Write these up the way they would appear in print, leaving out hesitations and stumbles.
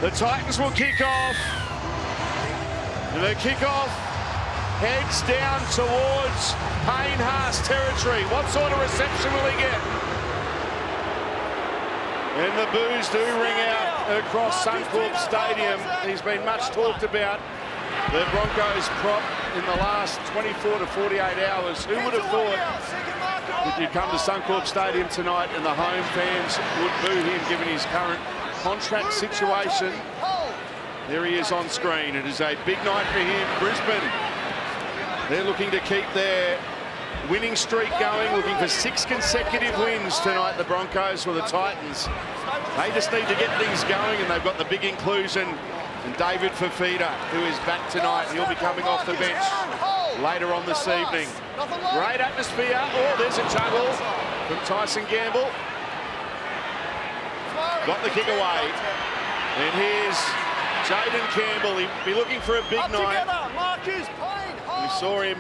The Titans will kick off. And the kick-off heads down towards Payne Haas territory. What sort of reception will he get? And the boos do ring out across Suncorp Stadium. He's been much talked about. The Broncos prop in the last 24 to 48 hours. Who would have thought that you'd come to Suncorp Stadium tonight and the home fans would boo him given his current contract situation? There he is on screen. It is a big night for him. Brisbane, they're looking to keep their winning streak going, looking for 6 consecutive wins tonight, the Broncos, with the Titans. They just need to get things going, and they've got the big inclusion. And David Fafita, who is back tonight, he'll be coming off the bench later on this evening. Great atmosphere. Oh, there's a juggle from Tyson Gamble. Got the kick away. And here's Jaden Campbell. He'll be looking for a big night. We saw him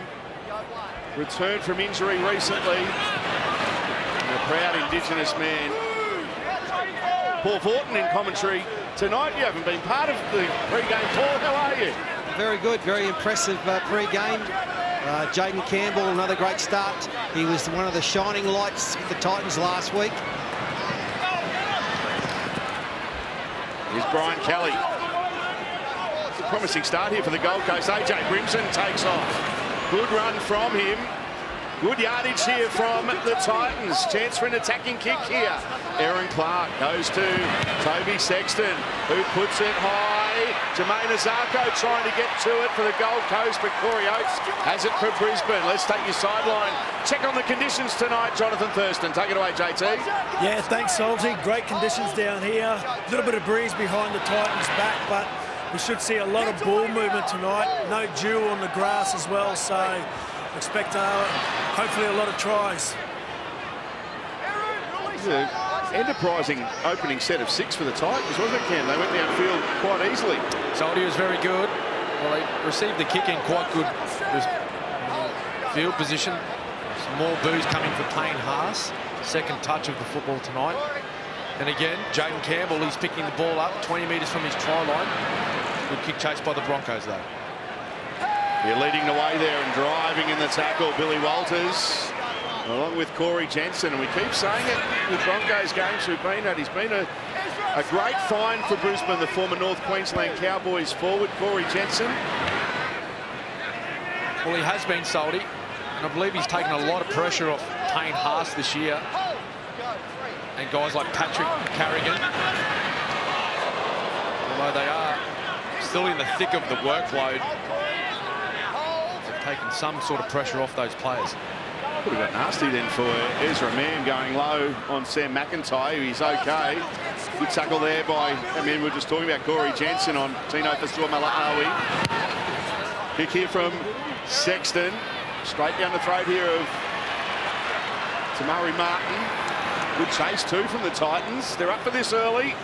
return from injury recently. And a proud Indigenous man. Paul Fortin in commentary tonight. You haven't been part of the pre-game. Paul, how are you? Very good, very impressive pre-game. Jaden Campbell, another great start. He was one of the shining lights with the Titans last week. Here's Brian Kelly. It's a promising start here for the Gold Coast. AJ Brimson takes off. Good run from him. Good yardage here from the Titans. Chance for an attacking kick here. Aaron Clark goes to Toby Sexton, who puts it high. Jermaine Azarko trying to get to it for the Gold Coast, but Corey Oates has it for Brisbane. Let's take your sideline. Check on the conditions tonight, Jonathan Thurston. Take it away, JT. Yeah, thanks, Salty. Great conditions down here. A little bit of breeze behind the Titans' back, but we should see a lot of ball movement tonight. No dew on the grass as well, so expect hopefully a lot of tries. Enterprising opening set of 6 for the Titans, wasn't it, Cam? They went downfield quite easily. Salty was very good. Well, they received the kick in quite good field position. Some more boos coming for Payne Haas. Second touch of the football tonight. And again, Jaden Campbell, he's picking the ball up 20 metres from his try line. Good kick chase by the Broncos, though. You're leading the way there and driving in the tackle, Billy Walters, along with Corey Jensen. And we keep saying it with Broncos games we've been at. He's been a great find for Brisbane, the former North Queensland Cowboys forward, Corey Jensen. Well, he has been, Salty, and I believe he's taken a lot of pressure off Payne Haas this year. And guys like Patrick Carrigan, although they are still in the thick of the workload, taking some sort of pressure off those players. Would have got nasty then for Ezra Mann going low on Sam McIntyre. He's okay. Good tackle there by, we were just talking about Corey Jensen on Tino Fasua-Malaawi. Kick here from Sexton. Straight down the throat here of Tamari Martin. Good chase too from the Titans. They're up for this early.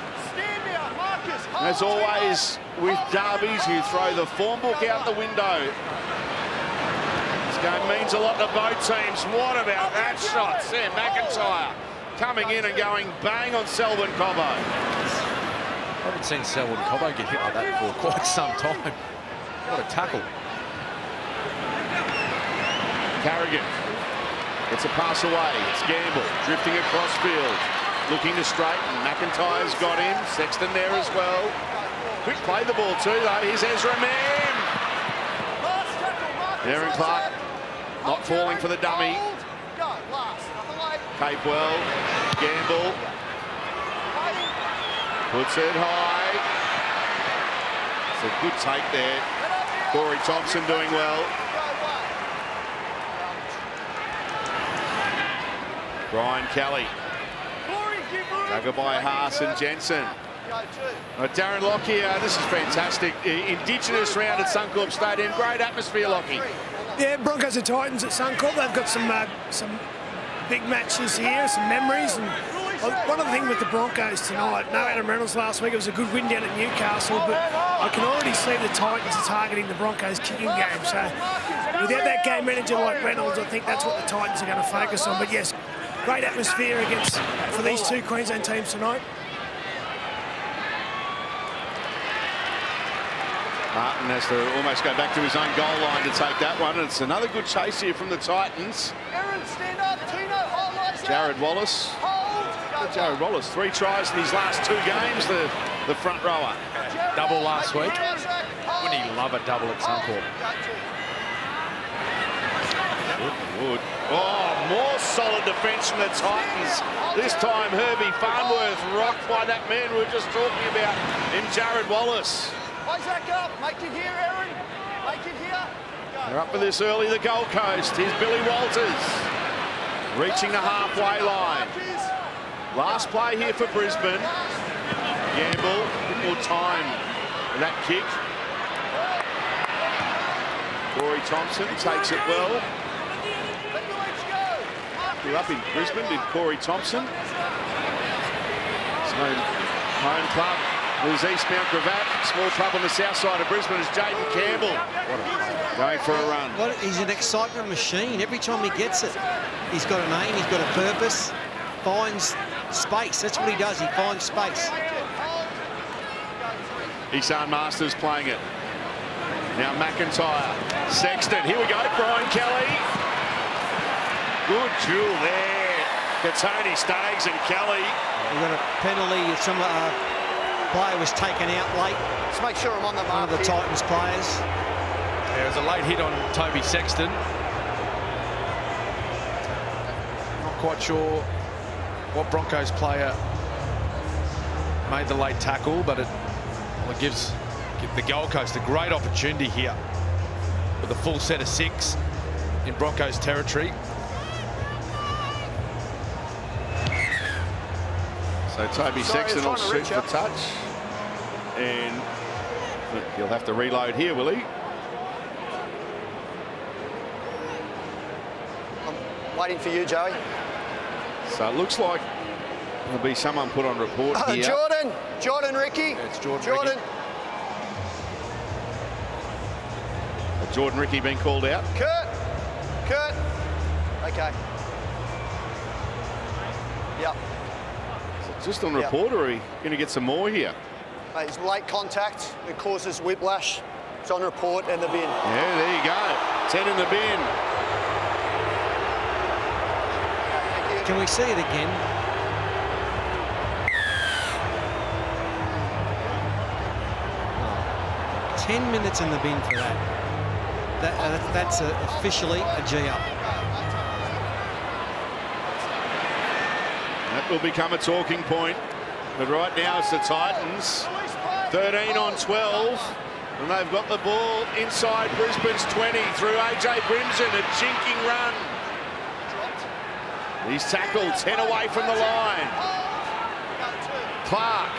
As always with derbies, you throw the form book out the window. Game means a lot to both teams. What about that shot? Sam McIntyre coming in and going bang on Selwyn Cobbo. I haven't seen Selwyn Cobbo get hit like that for quite some time. What a tackle. Carrigan gets a pass away. It's Gamble drifting across field, looking to straighten. McIntyre's got him. Sexton there as well. Quick play the ball too, though. Here's Ezra Mann. Aaron Clark not falling for the dummy. Capewell, Gamble, puts it high. It's a good take there. Corey Thompson doing well. Brian Kelly. Dugger by Haas and Jensen. Darren Lockyer, this is fantastic. Indigenous round at Suncorp Stadium. Great atmosphere, Lockie. Yeah, Broncos and Titans at Suncorp. They've got some big matches here, some memories. And one of the things with the Broncos tonight, no Adam Reynolds last week. It was a good win down at Newcastle, but I can already see the Titans are targeting the Broncos kicking game. So without that game manager like Reynolds, I think that's what the Titans are going to focus on. But yes, great atmosphere for these two Queensland teams tonight. Martin has to almost go back to his own goal line to take that one. It's another good chase here from the Titans. Jared Wallace. Jared Wallace, 3 tries in his last 2 games, the front rower. Double last week. Wouldn't he love a double at Suncorp? Good. Oh, more solid defence from the Titans. This time Herbie Farnworth rocked by that man we were just talking about in Jared Wallace. Make it here, Aaron. Make it here. They're up for this early, the Gold Coast. Here's Billy Walters reaching the halfway line. Last play here for Brisbane. Gamble, a bit more time for that kick. Corey Thompson takes it well. Grew up in Brisbane, did Corey Thompson. His home club was East Mount Gravatt. Small club on the south side of Brisbane is Jaden Campbell. Going for a run. Well, he's an excitement machine. Every time he gets it, he's got an aim, he's got a purpose, finds space. That's what he does, he finds space. Isan Masters playing it. Now McIntyre, Sexton, here we go, Brian Kelly. Good duel there. Katoni Staggs and Kelly. We've got a penalty, some player was taken out late. Let's make sure I'm on the mark. One of the Titans players. There was a late hit on Toby Sexton. Not quite sure what Broncos player made the late tackle, but it gives the Gold Coast a great opportunity here with a full set of 6 in Broncos territory. So Toby Sexton will shoot for touch. And he'll have to reload here, will he? I'm waiting for you, Joey. So it looks like there'll be someone put on report here. Jordan Ricky. Yeah, it's Jordan. Jordan Ricky being called out. Kurt. Okay. Yep. Just on report, or are we going to get some more here? It's late contact. It causes whiplash. It's on report and the bin. Yeah, there you go. 10 in the bin. Can we see it again? Oh. 10 minutes in the bin for that. That's officially a G up. That will become a talking point. But right now it's the Titans. 13 on 12. And they've got the ball inside Brisbane's 20 through AJ Brimson. A jinking run. He's tackled 10 away from the line. Clark.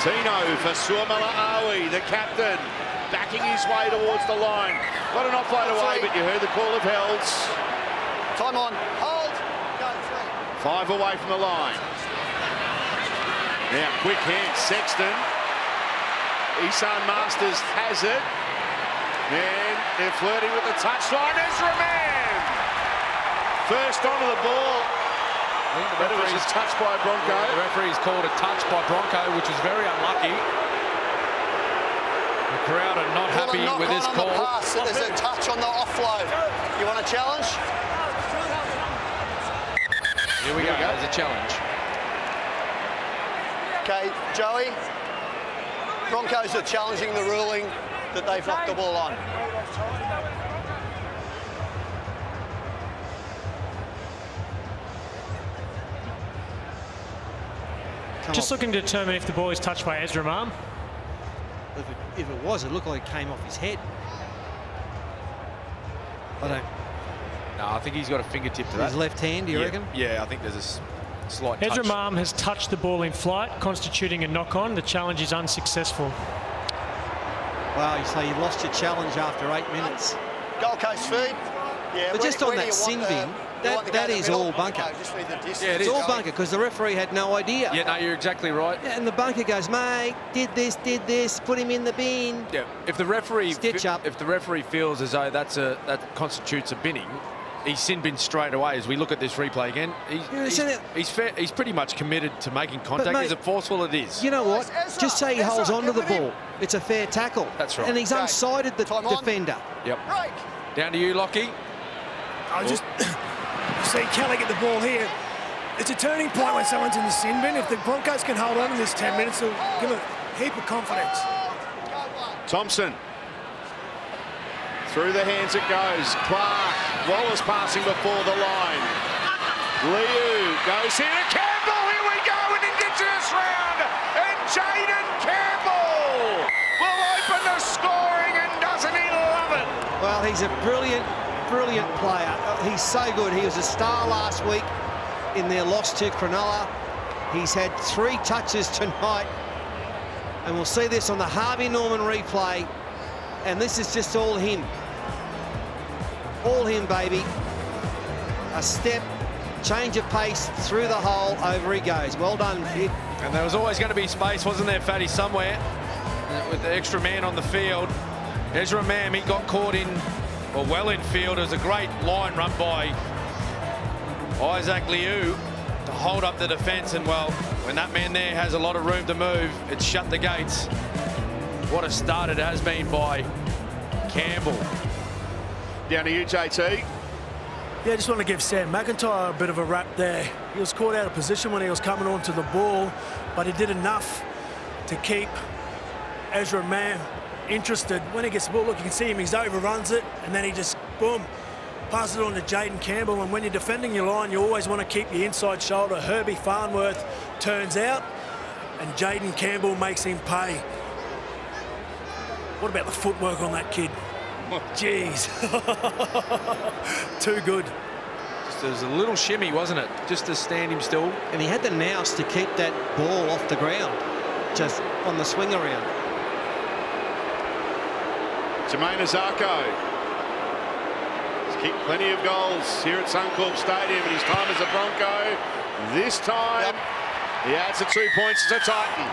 Tino for Suomala Awi, the captain, backing his way towards the line. Got an offload away, but you heard the call of Helds. Time on. Hold. Go, 5 away from the line. Now, quick hand, Sexton. Isan Masters has it. And they're flirting with the touchline. Ezra Mann! First onto the ball. But it was a touch by Bronco. Yeah, the referee's called a touch by Bronco, which is very unlucky. The crowd are not happy with this call. There's a touch on the offload. You want a challenge? Here we go. There's a challenge. Okay, Joey. Broncos are challenging the ruling that they've knocked the ball on. Just looking to determine if the ball is touched by Ezra Mann. If it was, it looked like it came off his head. I don't. No, I think he's got a fingertip to that. His left hand, do you reckon? Yeah, I think there's a slight touch. Ezra Mann has touched the ball in flight, constituting a knock-on. The challenge is unsuccessful. Wow, so you lost your challenge after 8 minutes. Gold Coast feed. Yeah, But just on that sin bin, that is all bunker. Yeah, It's all bunker because the referee had no idea. Yeah, no, you're exactly right. Yeah, and the bunker goes, mate, did this, put him in the bin. Yeah, if the referee Stitch up. If the referee feels as though that constitutes a binning, he's sin bin straight away. As we look at this replay again, he's pretty much committed to making contact. Mate, is it forceful? It is. You know what? Just say he holds onto the ball. It's a fair tackle. That's right. And he's unsided the defender. Yep. Down to you, Lockie. I just see Kelly get the ball here. It's a turning point when someone's in the sin bin. If the Broncos can hold on in this 10 minutes, it'll give them a heap of confidence. Thompson. Through the hands it goes. Clark. Wallace passing before the line. Liu goes here to Campbell. Here we go, an Indigenous round. And Jaden Campbell will open the scoring, and doesn't he love it? Well, he's a brilliant player. He's so good. He was a star last week in their loss to Cronulla. He's had 3 touches tonight. And we'll see this on the Harvey Norman replay. And this is just all him. All him, baby. A step, change of pace, through the hole, over he goes. Well done, kid. And there was always going to be space, wasn't there, Fatty, somewhere with the extra man on the field. Ezra Mam, he got caught in, or well in field. It was a great line run by Isaac Liu to hold up the defence. And, well, when that man there has a lot of room to move, it's shut the gates. What a start it has been by Campbell. Down to you, JT. Yeah, I just want to give Sam McIntyre a bit of a rap there. He was caught out of position when he was coming onto the ball, but he did enough to keep Ezra Mam interested. When he gets the ball, look, you can see him, he overruns it, and then he just, boom, passes it on to Jaden Campbell. And when you're defending your line, you always want to keep your inside shoulder. Herbie Farnworth turns out, and Jaden Campbell makes him pay. What about the footwork on that kid? Jeez. Too good. Just as a little shimmy, wasn't it? Just to stand him still. And he had the nous to keep that ball off the ground, just on the swing around. Jermaine Azarko. He's kicked plenty of goals here at Suncorp Stadium in his time as a Bronco. This time, he adds the 2 points as a Titan.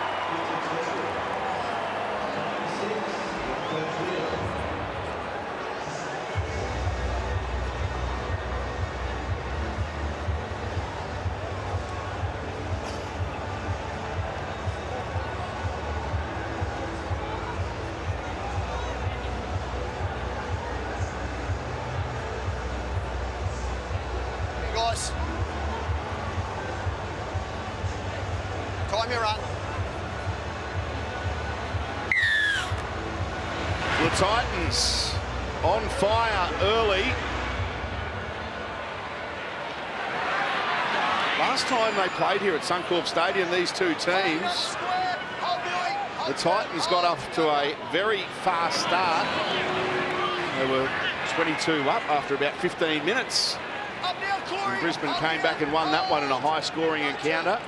Guys, time your run. The Titans on fire early. Last time they played here at Suncorp Stadium, these two teams, the Titans got off to a very fast start. They were 22 up after about 15 minutes. And Brisbane came back and won that one in a high-scoring encounter.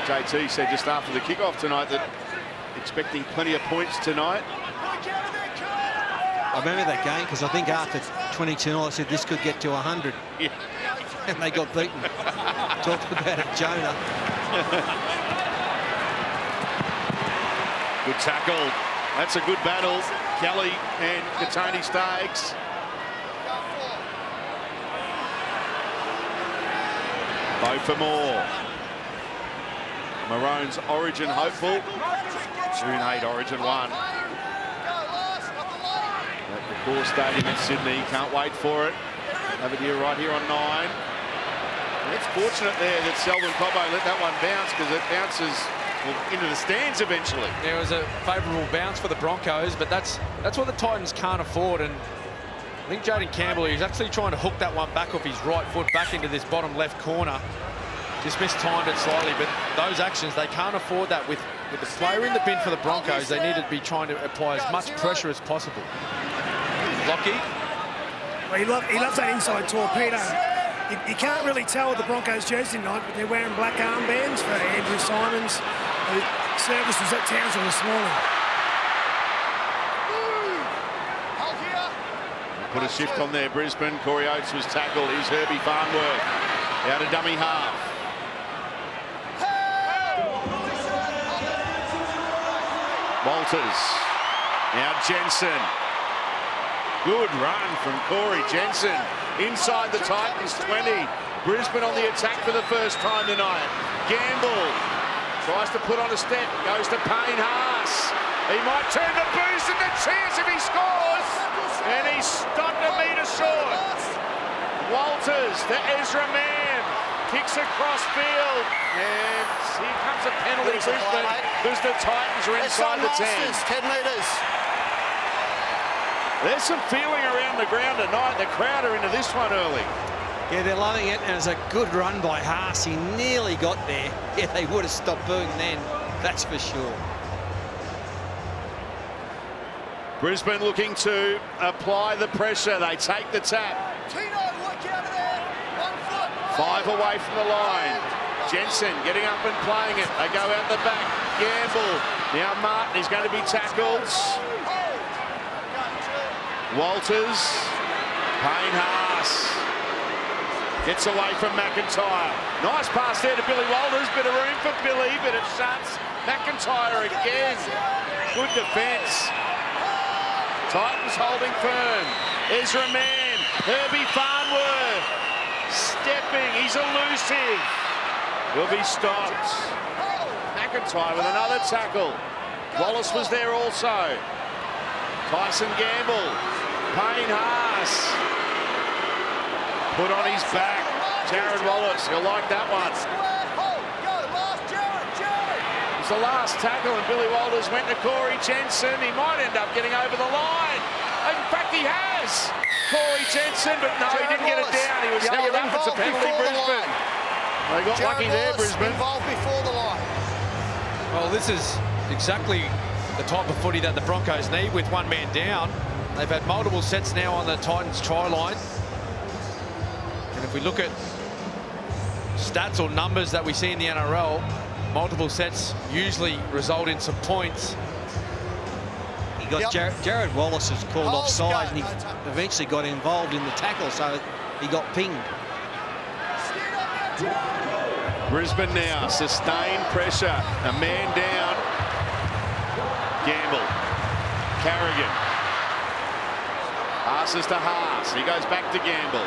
JT said just after the kickoff tonight that expecting plenty of points tonight. I remember that game because I think after 22 I said this could get to 100. Yeah. And they got beaten. Talk about it, Jonah. Good tackle. That's a good battle. Kelly and Katoni Staggs. Go for more. Maroons Origin hopeful. June 8 Origin 1. At the Core Stadium in Sydney. Can't wait for it. Have it here right here on 9. And it's fortunate there that Selwyn Cobbo let that one bounce because it bounces into the stands eventually. There was a favourable bounce for the Broncos, but that's what the Titans can't afford. And I think Jaden Campbell, he's actually trying to hook that one back off his right foot back into this bottom left corner. Just mistimed it slightly, but those actions, they can't afford that. With the player in the bin for the Broncos, they need to be trying to apply as much pressure as possible. Lockie. Well, he loves that inside torpedo. You can't really tell with the Broncos jersey tonight, but they're wearing black armbands for Andrew Simons, who service was at Townsville this morning. Put a shift on there, Brisbane. Corey Oates was tackled. Here's Herbie Farnworth out of dummy half. Walters. Now Jensen. Good run from Corey Jensen. Inside the Titans 20. Brisbane on the attack for the first time tonight. Gamble tries to put on a step, goes to Payne Haas. He might turn the boost and the chance if he scores. And he's stopped a metre short. Walters to Ezra Mann. Kicks across field. And here comes a penalty, Brisbane, because the Titans are inside the 10. 10 metres. There's some feeling around the ground tonight. The crowd are into this one early. Yeah, they're loving it, and it's a good run by Haas. He nearly got there. Yeah, they would have stopped booing then, that's for sure. Brisbane looking to apply the pressure. They take the tap. Tino, watch out of there. 1 foot. 5 away from the line. Jensen getting up and playing it. They go out the back. Gamble. Now Martin is going to be tackled. Walters. Payne Haas. Gets away from McIntyre. Nice pass there to Billy Walters. Bit of room for Billy, but it shuts McIntyre again. Good defence. Titans holding firm. Ezra Mann. Herbie Farnworth. Stepping. He's elusive. Will be stopped. McIntyre with another tackle. Wallace was there also. Tyson Gamble. Payne Haas. Put on his back. Jared Wallace. He'll like that one. It's the last tackle, and Billy Walters went to Corey Jensen. He might end up getting over the line. In fact, he has. Corey Jensen, but no, he didn't get it down. He was held up. It's a penalty, Brisbane. They got lucky there, Brisbane. Involved before the line. Well, this is exactly the type of footy that the Broncos need with one man down. They've had multiple sets now on the Titans try line. And if we look at stats or numbers that we see in the NRL, multiple sets usually result in some points. He got Jared Wallace is called offside, and he eventually got involved in the tackle, so he got pinged. Brisbane now, sustained pressure. A man down. Gamble. Carrigan. Passes to Haas. He goes back to Gamble.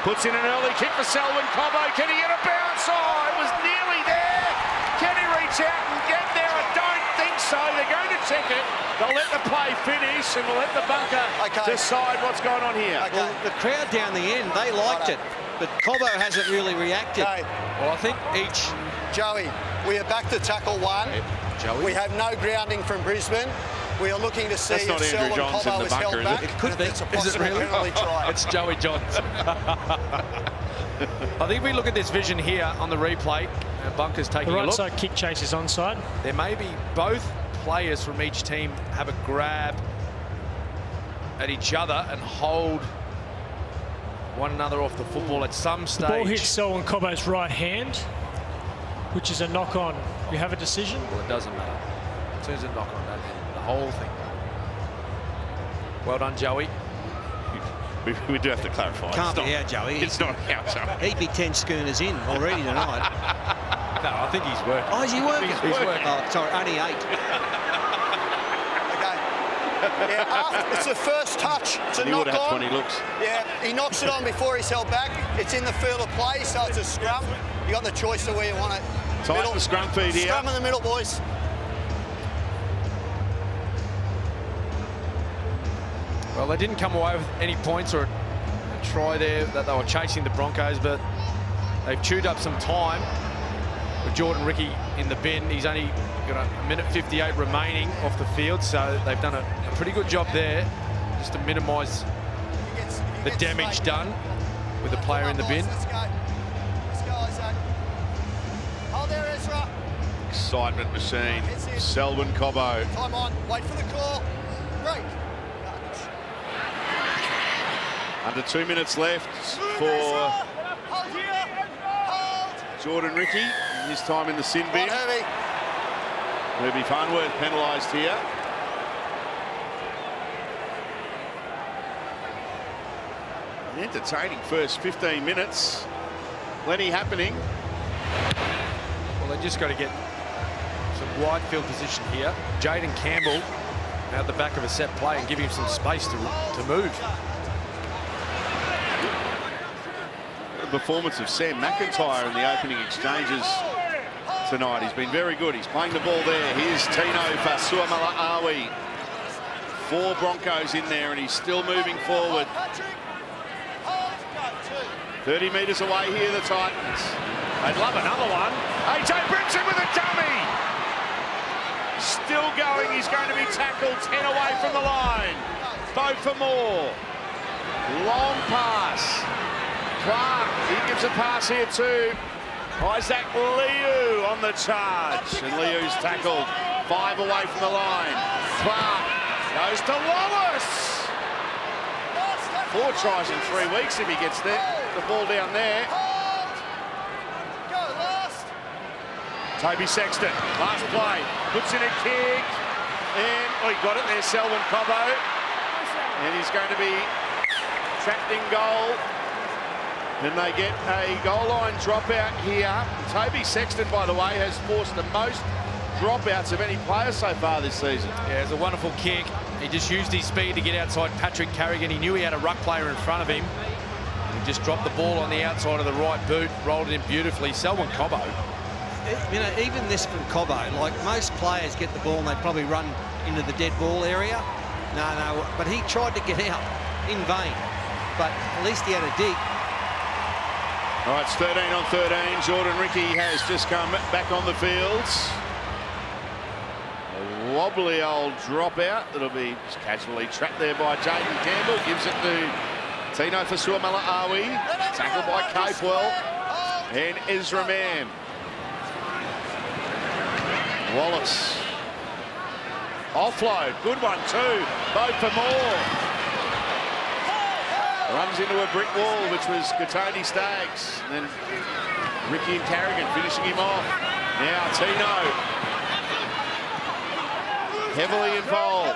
Puts in an early kick for Selwyn Cobbo. Can he get a bounce? Oh, it was nearly there. Can he reach out and get there? I don't think so. They're going to check it. They'll let the play finish, and we'll let the bunker decide what's going on here. Well, the crowd down the end, they liked it, but Cobbo hasn't really reacted. Well, I think each... Joey, we are back to tackle 1. Joey. We have no grounding from Brisbane. We are looking to see if Selwyn Cobbo is held back. It could be. Is it really? It's Joey Johnson. I think if we look at this vision here on the replay, Bunker's taking a look. The right side kick chase is onside. There may be both players from each team have a grab at each other and hold one another off the football at some stage. The ball hits Selwyn Cobbo's right hand, which is a knock-on. You have a decision? Well, it doesn't matter. As soon as a knock-on, that the whole thing. Well done, Joey. We do have to clarify. Can't be out, Joey. It's not out, Joey. He'd be 10 schooners in already tonight. No, I think he's working. Oh, is he working? He's working. Oh, sorry, only 8. Okay. Yeah, it's the first touch. It's a He would knock have on. 20 looks. Yeah, he knocks it on before he's held back. It's in the field of play, so it's a scrum. You got the choice of where you want it. Tight the scrum feed here. Scrum in the middle, boys. Well, they didn't come away with any points or a try there that they were chasing the Broncos, but they've chewed up some time with Jordan Ricky in the bin. He's only got a minute 58 remaining off the field, so they've done a pretty good job there just to minimise the damage done with the player in the bin. Let's go. Let's go, Isaac. Hold there, Ezra. Excitement machine. Selwyn Cobbo. Time on. Wait for the call. Great. Under 2 minutes left for Hold here. Hold. Jordan Ricky. His time in the sin bin. Not heavy. Herbie Farnworth penalised here. An entertaining first 15 minutes. Plenty happening. Well, they just got to get some wide field position here. Jaden Campbell out the back of a set play and give him some space to move. The performance of Sam McIntyre in the opening exchanges tonight. He's been very good. He's playing the ball there. Here's Tino Fasuamalawi. 4 Broncos in there, and he's still moving forward. 30 metres away here, the Titans. They'd love another one. AJ Brimson with a dummy. Still going. He's going to be tackled 10 away from the line. Bo for more. Long pass. Clark, he gives a pass here too. Isaac Liu on the charge. And Liu's tackled 5 away from the line. Clark goes to Wallace. 4 tries in 3 weeks if he gets the ball down there. Toby Sexton, last play, puts in a kick, and he got it there, Selwyn Cobbo, and he's going to be trapped in goal, and they get a goal line dropout here. Toby Sexton, by the way, has forced the most dropouts of any player so far this season. Yeah, it's a wonderful kick. He just used his speed to get outside Patrick Carrigan. He knew he had a ruck player in front of him. He just dropped the ball on the outside of the right boot, rolled it in beautifully. Selwyn Cobbo. You know, even this from Cobbo, like most players get the ball and they probably run into the dead ball area. No, but he tried to get out in vain. But at least he had a dig. All right, it's 13 on 13. Jordan Ricky has just come back on the fields. A wobbly old dropout that'll be just casually trapped there by Jaden Campbell. Gives it to Tino Fasuamalawi. Tackled by Capewell and Ezra Mann. Wallace. Offload. Good one too. Bo for more. Runs into a brick wall, which was Katoni Staggs. And then Ricky and Carrigan finishing him off. Now Tino. Heavily involved.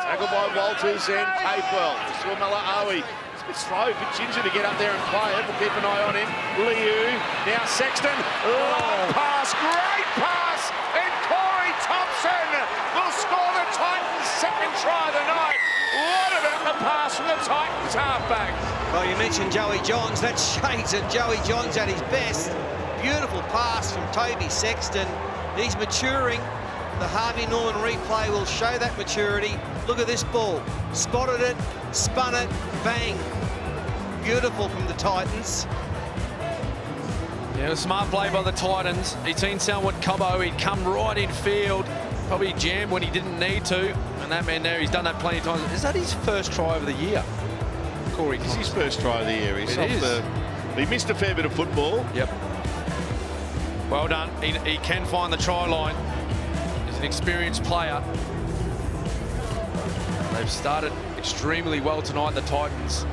Tackled by Walters and Capewell. Fasuamalawi. It's a bit slow, a bit ginger to get up there and play it. We'll keep an eye on him. Liu. Now Sexton. Long pass. Great pass. And Corey Thompson will score the Titans' second try of the night. What about the pass from the Titans halfback? Well, you mentioned Joey Johns. That's shades of Joey Johns at his best. Beautiful pass from Toby Sexton. He's maturing. The Harvey Norman replay will show that maturity. Look at this ball. Spotted it, spun it, bang. Beautiful from the Titans. Yeah, a smart play by the Titans. He'd seen Selwyn Cobbo. He'd come right in field. Probably jammed when he didn't need to. And that man there, he's done that plenty of times. Is that his first try of the year? Corey It's his first try of the year. He's off he missed a fair bit of football. Yep. Well done. He can find the try line. He's an experienced player. They've started extremely well tonight, the Titans.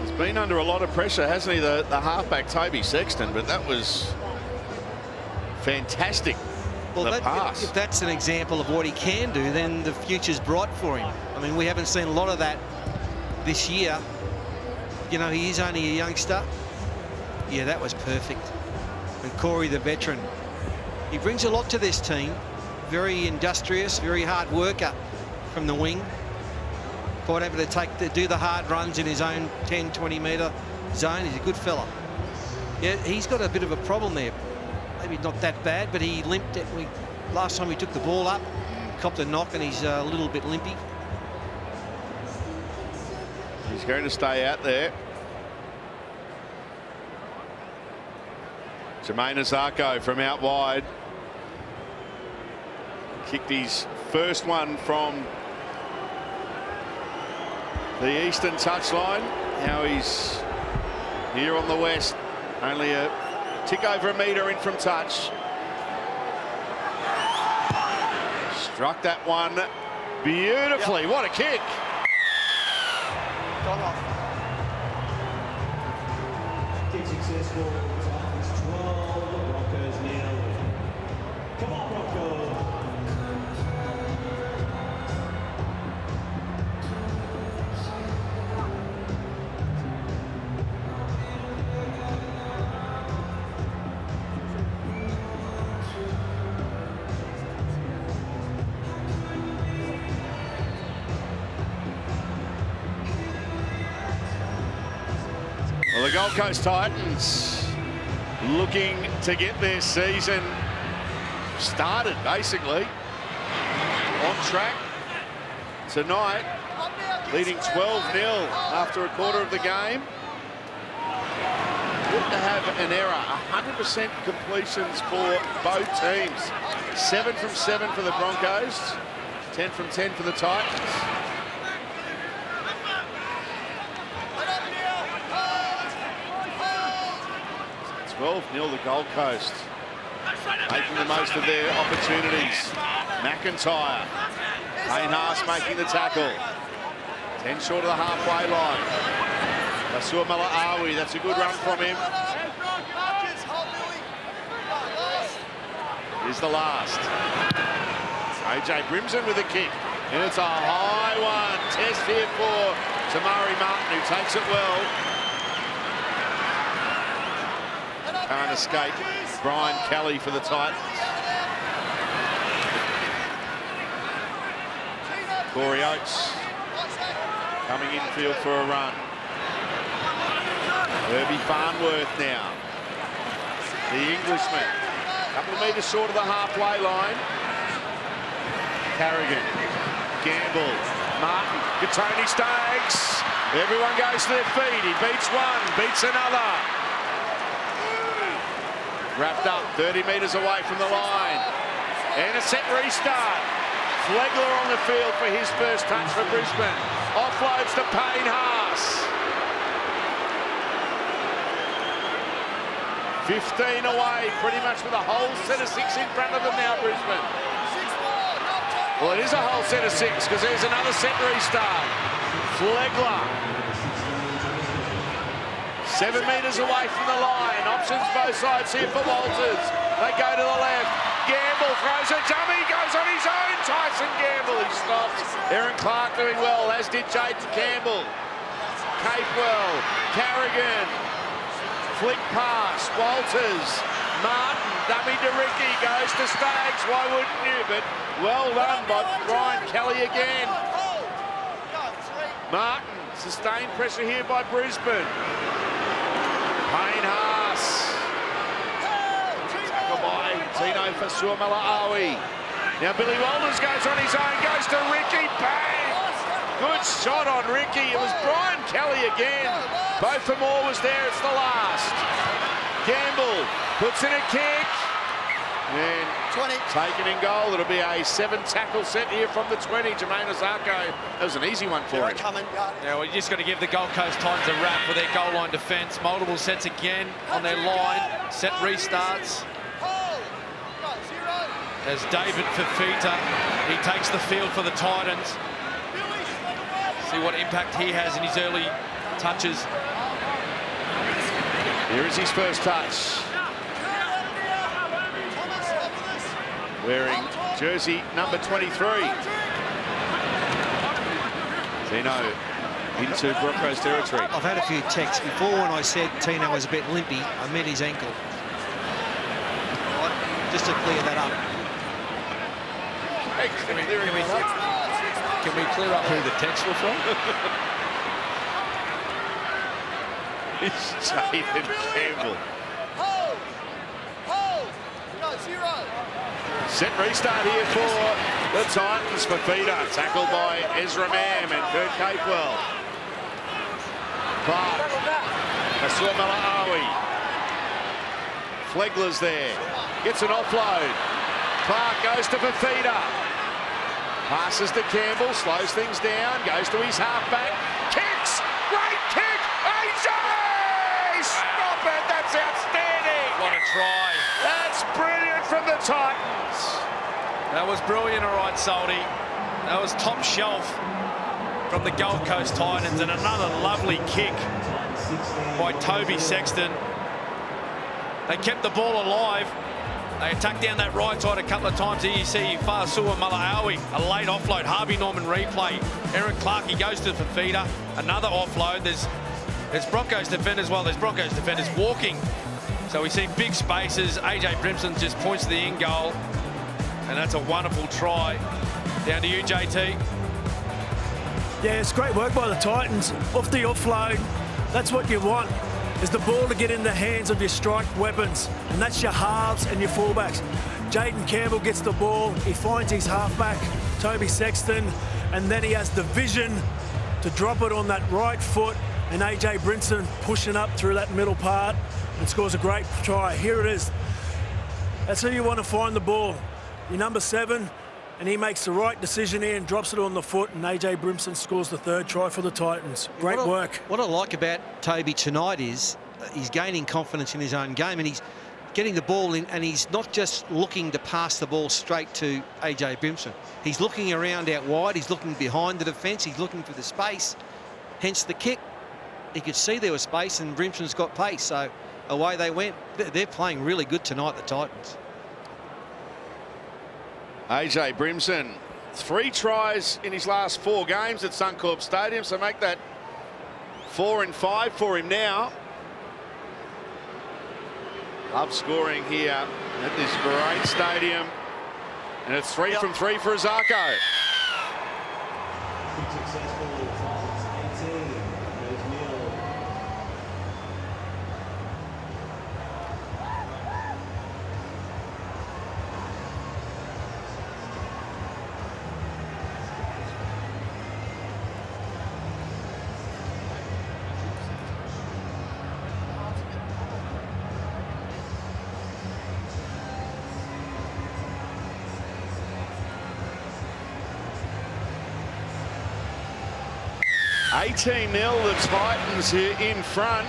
He's been under a lot of pressure, hasn't he, the halfback Toby Sexton, but that was fantastic. Well, pass. If that's an example of what he can do, then the future's bright for him. I mean, we haven't seen a lot of that this year. You know, he is only a youngster. Yeah, that was perfect. And Corey, the veteran, he brings a lot to this team. Very industrious, very hard worker from the wing. Quite able to do the hard runs in his own 10, 20-metre zone. He's a good fella. Yeah, he's got a bit of a problem there. Maybe not that bad, but he limped. Last time he took the ball up, copped a knock, and he's a little bit limpy. He's going to stay out there. Jermaine Azarko from out wide. Kicked his first one from the eastern touchline. Now he's here on the west. Only a tick over a metre in from touch. Struck that one beautifully. What a kick. Gone off. Kick successful. Titans 12. Broncos now. Come on, Broncos. the Gold Coast Titans looking to get their season started, basically. On track tonight, leading 12-0 after a quarter of the game. Good to have an error. 100% completions for both teams. 7 from 7 for the Broncos. 10 from 10 for the Titans. 12-0 the Gold Coast. Making the most of their opportunities. McIntyre. Payne Haas making the tackle. 10 short of the halfway line. Awi, that's a good run from him. Here's the last. AJ Brimson with a kick. And it's a high one. Test here for Tamari Martin, who takes it well. Can't escape Brian Kelly for the Titans. Corey Oates coming infield for a run. Herbie Farnworth now. The Englishman. A couple of metres short of the halfway line. Carrigan. Gamble. Martin. Gatoni Staggs. Everyone goes to their feet. He beats one, beats another. Wrapped up 30 metres away from the line. And a set restart. Flegler on the field for his first touch for Brisbane. Offloads to Payne Haas. 15 away, pretty much with a whole set of 6 in front of them now, Brisbane. Well, it is a whole set of 6 because there's another set restart. Flegler. 7 metres away from the line. Options both sides here for Walters. They go to the left. Gamble throws a dummy, goes on his own. Tyson Gamble, he stops. Aaron Clark doing well, as did Jaden Campbell. Capewell, Carrigan. Flick pass, Walters. Martin, dummy to Ricky, goes to Staggs. Why wouldn't you? But well done by Brian Kelly again. Martin, sustained pressure here by Brisbane. Payne Haas. Tackle by Tino Fasuamala-Awi. Now Billy Walters goes on his own, goes to Ricky. Bang! Good shot on Ricky. It was Brian Kelly again. Both for more was there. It's the last. Gamble puts in a kick. And 20. Taken in goal. It'll be a 7-tackle set here from the 20. Jermaine Ozako. That was an easy one for him. Yeah, well, you just got to give the Gold Coast Titans a wrap for their goal line defence. Multiple sets again on their line. Set restarts. As David Fifita, he takes the field for the Titans. See what impact he has in his early touches. Here is his first touch. Wearing jersey number 23. Tino into Broncos territory. I've had a few texts before when I said Tino was a bit limpy. I meant his ankle. Just to clear that up. Can we clear up who the texts were from? It's Jaden Campbell. Set restart here for the Titans. Fifita tackled by Ezra Mam and Kurt Capewell. Clark. Fasuamala-Awi. Flegler's there. Gets an offload. Clark goes to Fifita. Passes to Campbell. Slows things down. Goes to his halfback. Kicks. Great kick. AJ! Stop it. That's outstanding. What a try. That's brilliant from the Titans. That was brilliant, all right, Salty. That was top shelf from the Gold Coast Titans, and another lovely kick by Toby Sexton. They kept the ball alive. They attacked down that right side a couple of times. Here you see Fa'asuamala-Awi, a late offload. Harvey Norman replay. Aaron Clark, he goes to Fifita. Another offload. There's Broncos defenders, well, there's Broncos defenders walking. So we see big spaces. AJ Brimson just points to the in goal. And that's a wonderful try. Down to you, JT. Yeah, it's great work by the Titans. Off the offload, that's what you want. is the ball to get in the hands of your strike weapons, and that's your halves and your fullbacks. Jaden Campbell gets the ball, he finds his halfback, Toby Sexton, and then he has the vision to drop it on that right foot, and AJ Brimson pushing up through that middle part and scores a great try. Here it is. That's who you want to find the ball. Your number 7, and he makes the right decision here and drops it on the foot, and AJ Brimson scores the 3rd try for the Titans. Great work. What I like about Toby tonight is he's gaining confidence in his own game, and he's getting the ball in, and he's not just looking to pass the ball straight to AJ Brimson. He's looking around out wide, he's looking behind the defence, he's looking for the space, hence the kick. He could see there was space, and Brimson's got pace, so away they went. They're playing really good tonight, the Titans. AJ Brimson, 3 tries in his last 4 games at Suncorp Stadium, so make that 4 and 5 for him now. Love scoring here at this great stadium, and it's 3 from 3 for Azarko. Successful Titans 18. There's Neil. $18-0, the Titans here in front.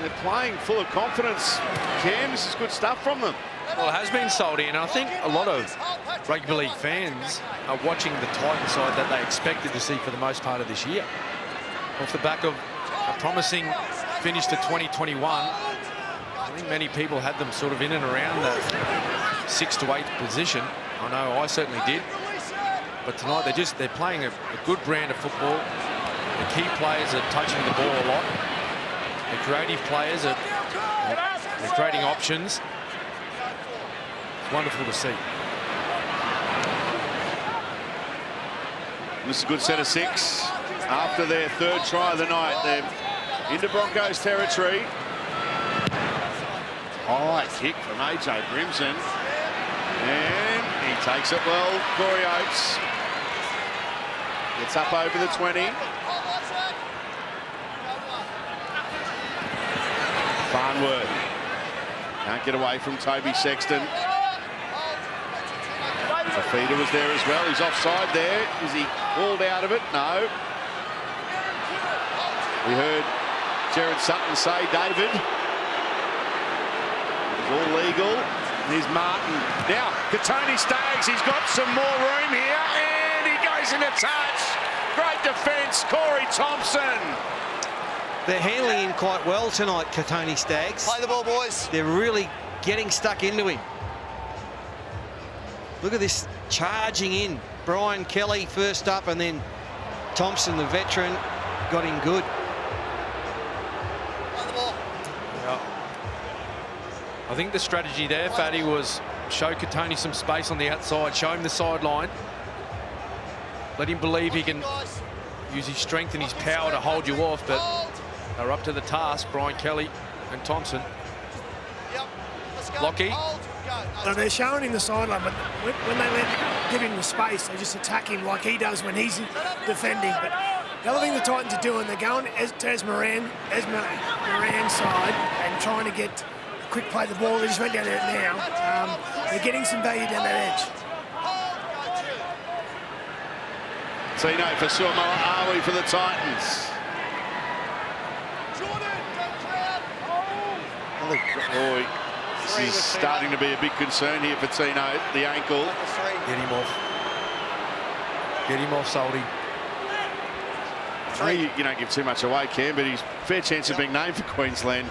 They're playing full of confidence. Cam, this is good stuff from them. Well, it has been sold in. I think a lot of rugby league fans are watching the Titan side that they expected to see for the most part of this year. Off the back of a promising finish to 2021, I think many people had them sort of in and around that 6 to 8 position. I know I certainly did. But tonight they're playing a good brand of football. The key players are touching the ball a lot. The creative players they're creating options. It's wonderful to see. This is a good set of 6 after their 3rd try of the night. They're into Broncos territory. High kick from AJ Brimson. And he takes it well, Corey Oates. Gets up over the 20. Farnworth can't get away from Toby Sexton. Fafita was there as well. He's offside there. Is he hauled out of it? No. We heard Jared Sutton say, David, it's all legal. Here's Martin. Now, Katoni Staggs, he's got some more room here, and he goes into touch. Great defence, Corey Thompson. They're handling him quite well tonight, Katoni Staggs. Play the ball, boys. They're really getting stuck into him. Look at this charging in. Brian Kelly first up, and then Thompson, the veteran, got him good. Play the ball. Yeah. I think the strategy there, Fatty, was show Katoni some space on the outside, show him the sideline, let him believe he can use his strength and his power to hold you off, but they're up to the task, Brian Kelly and Thompson. Lockie. So they're showing him the sideline, but when they give him the space, they just attack him like he does when he's defending. But the other thing the Titans are doing, they're going to Moran's side and trying to get a quick play of the ball. They just went down there now. They're getting some value down that edge. Tino for Suamala Ali for the Titans. Boy, this is starting to be a big concern here for Tino, the ankle. Get him off. Get him off, Soldy. You don't give too much away, Cam, but he's fair chance of being named for Queensland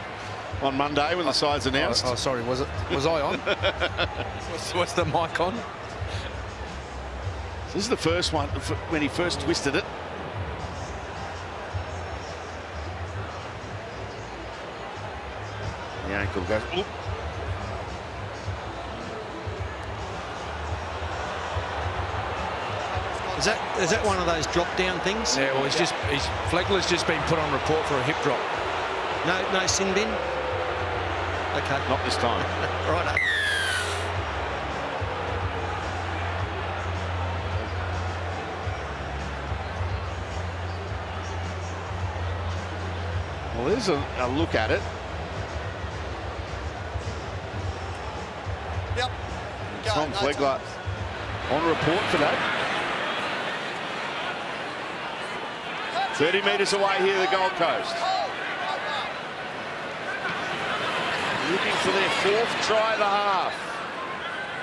on Monday when the side's announced. Oh, sorry, was I on? What's the mic on? This is the first one when he first twisted it. The ankle goes. Oop. Is that one of those drop-down things? Yeah, well, Flegler's just been put on report for a hip drop. No sin bin? Okay. Not this time. Righto. Well, there's a look at it. Yep. Tom Flegler on report for that. 30 metres away here, the Gold Coast. Looking for their 4th try of the half.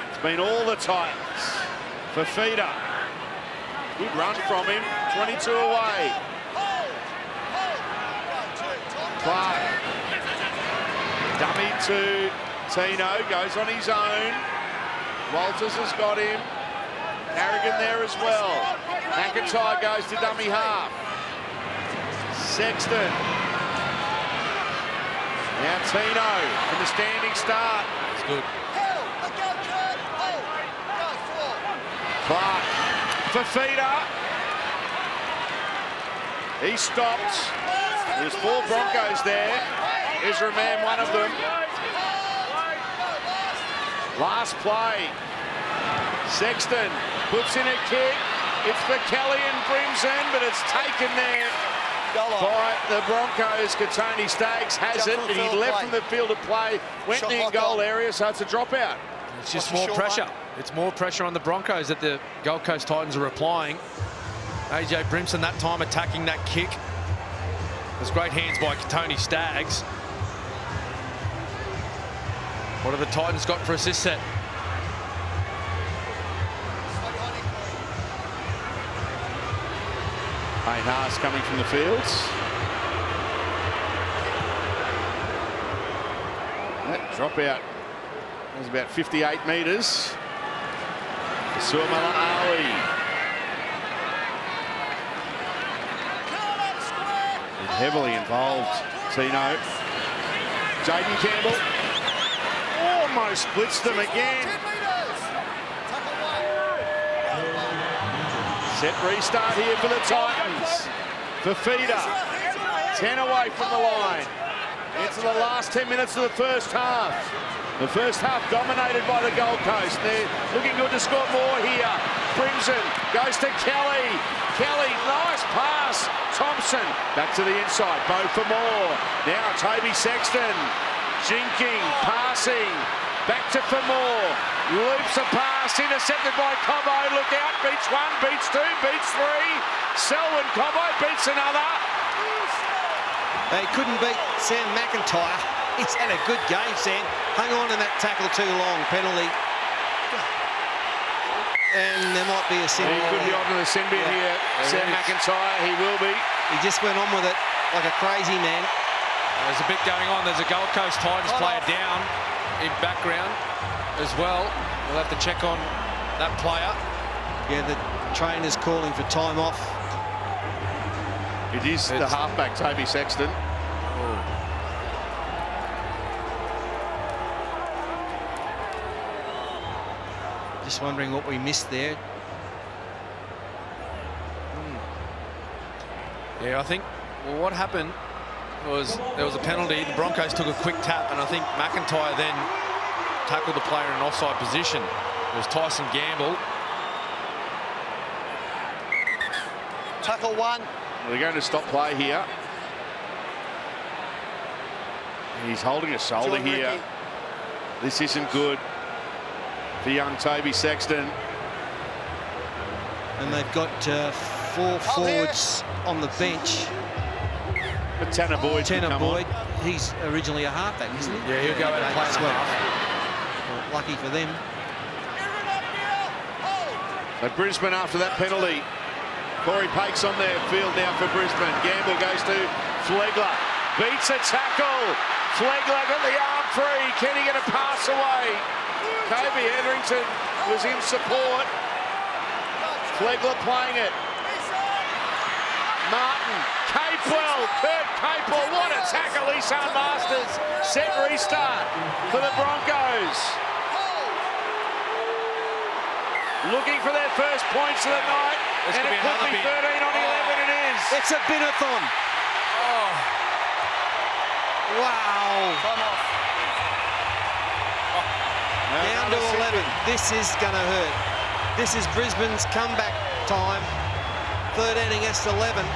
It's been all the Titans. Fafita. Good run from him. 22 away. Clark. Dummy to Tino. Goes on his own. Walters has got him. Harrigan there as well. McIntyre goes to dummy half. Sexton. Now Tino from the standing start. That's good. Clark. Fafita. He stopped. There's 4 Broncos there. Ezra Mann, one of them. Last play. Sexton puts in a kick. It's for Kelly and Brimson, but it's taken there by the Broncos. Katoni Staggs has it, and he left from the field of play, went in the goal area, so it's a dropout. It's just more pressure. It's more pressure on the Broncos that the Gold Coast Titans are applying. AJ Brimson that time attacking that kick. There's great hands by Katoni Staggs. What have the Titans got for assist set? Payne Haas coming from the fields. That dropout was about 58 metres. Suamala Ali. Heavily involved, Tino. Jaden Campbell almost splits them again. Set restart here for the Titans. Fafita, 10 away from the line. Into the last 10 minutes of the first half. The first half dominated by the Gold Coast. They're looking good to score more here. Brimson goes to Kelly. Kelly, nice pass. Thompson back to the inside. Bow for more. Now Toby Sexton. Jinking, passing. Back to for more. Loops a pass, intercepted by Cobbo. Look out, beats 1, beats 2, beats 3. Selwyn Cobbo beats another. They couldn't beat Sam McIntyre. He's had a good game, Sam. Hung on in that tackle too long. Penalty. And there might be a sin. He could be on to the sin bin here. Sam McIntyre, he will be. He just went on with it like a crazy man. There's a bit going on. There's a Gold Coast Titans player down in background as well. We'll have to check on that player. Yeah, the trainer's calling for time off. It is the halfback, Toby Sexton. Just wondering what we missed there. Yeah, I think what happened was there was a penalty. The Broncos took a quick tap, and I think McIntyre then tackled the player in an offside position. It was Tyson Gamble. Tackle 1. They're going to stop play here. He's holding a shoulder John here. Ricky. This isn't good for young Toby Sexton. And they've got 4 forwards on the bench. But Tanner Boyd. Tanner Boyd, he's originally a halfback, isn't he? Yeah, he'll go out and play in the half. Well, lucky for them. So Brisbane after that penalty. Corey Pake's on their field now for Brisbane. Gamble goes to Flegler. Beats a tackle. Flegler got the arm free. Can he get a pass away? Kobe Etherington was in support. Flegler playing it. Martin, Capewell, Kurt Capewell, what a tackle, Isan Masters. Set restart for the Broncos. Looking for their first points of the night. This And could it be could another be big. 13 on 11. It is. It's a binathon. Oh, Wow. Time off. Down to 11. This is going to hurt. This is Brisbane's comeback time. Third inning, it's 11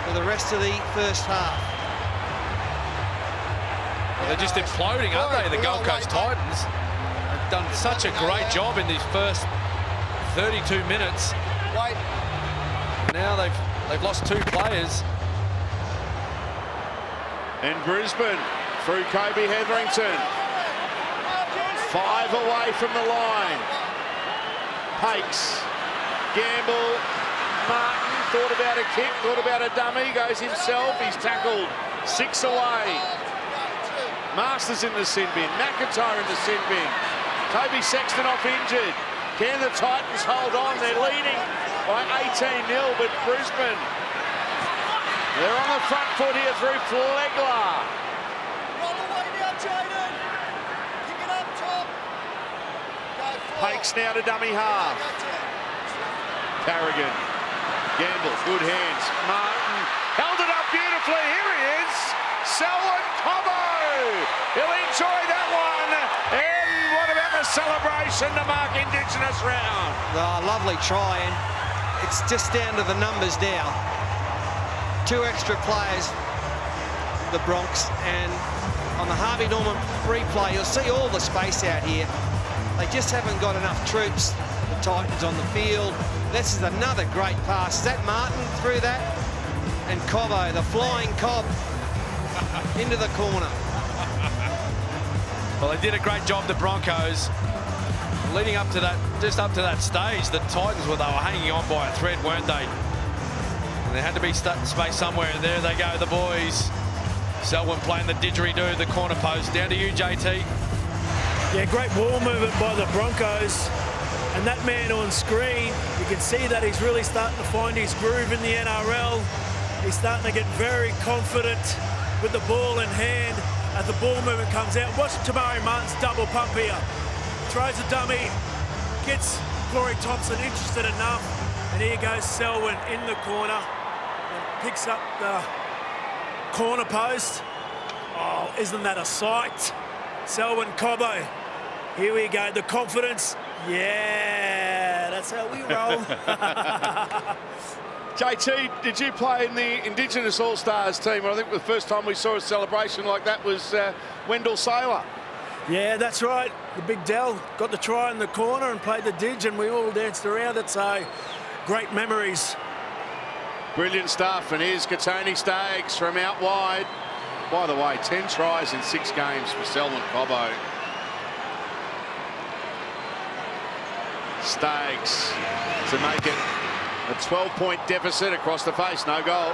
for the rest of the first half. they're just imploding, aren't they, the Gold Coast Titans? They've done such a great job in these first 32 minutes. Wait. Now they've lost 2 players. And Brisbane through Kobe Hetherington. 5 away from the line. Pakes. Gamble. Martin thought about a kick, thought about a dummy, goes himself. He's tackled 6 away. Masters in the sin bin. McIntyre in the sin bin. Toby Sexton off injured. Can the Titans hold on? They're leading by 18-0, but Brisbane, they're on the front foot here through Flegler. Roll away now, Jaden. Pick it up, Tom. Go Pakes now to dummy half. Carrigan. Gamble, good hands. Martin held it up beautifully. Here he is. Selwyn Cobbo. He'll enjoy that one. And what about the celebration to mark Indigenous round? Oh, lovely try, and it's just down to the numbers now. 2 extra players, the Bronx, and on the Harvey Norman replay, you'll see all the space out here. They just haven't got enough troops, the Titans, on the field. This is another great pass. Is that Martin through that? And Cobbo, the flying Cobb, into the corner. Well, they did a great job, the Broncos. Leading up to that, just up to that stage, the Titans, they were hanging on by a thread, weren't they? And there had to be space somewhere, and there they go, the boys. Selwyn playing the didgeridoo, the corner post. Down to you, JT. Yeah, great ball movement by the Broncos. And that man on screen, you can see that he's really starting to find his groove in the NRL. He's starting to get very confident with the ball in hand as the ball movement comes out. Watch Tamari Martin's double pump here. Throws a dummy, gets Corey Thompson interested enough, and here goes Selwyn in the corner and picks up the corner post. Oh, isn't that a sight? Selwyn Cobbo. Here we go, the confidence. Yeah, that's how we roll. JT, did you play in the Indigenous All-Stars team? I think the first time we saw a celebration like that was Wendell Saylor. Yeah, that's right. The big Dell got the try in the corner and played the didge, and we all danced around it, so great memories. Brilliant stuff, and here's Katoni Staggs from out wide. By the way, 10 tries in 6 games for Selwyn Cobbo. Staggs to make it a 12-point deficit across the face, no goal.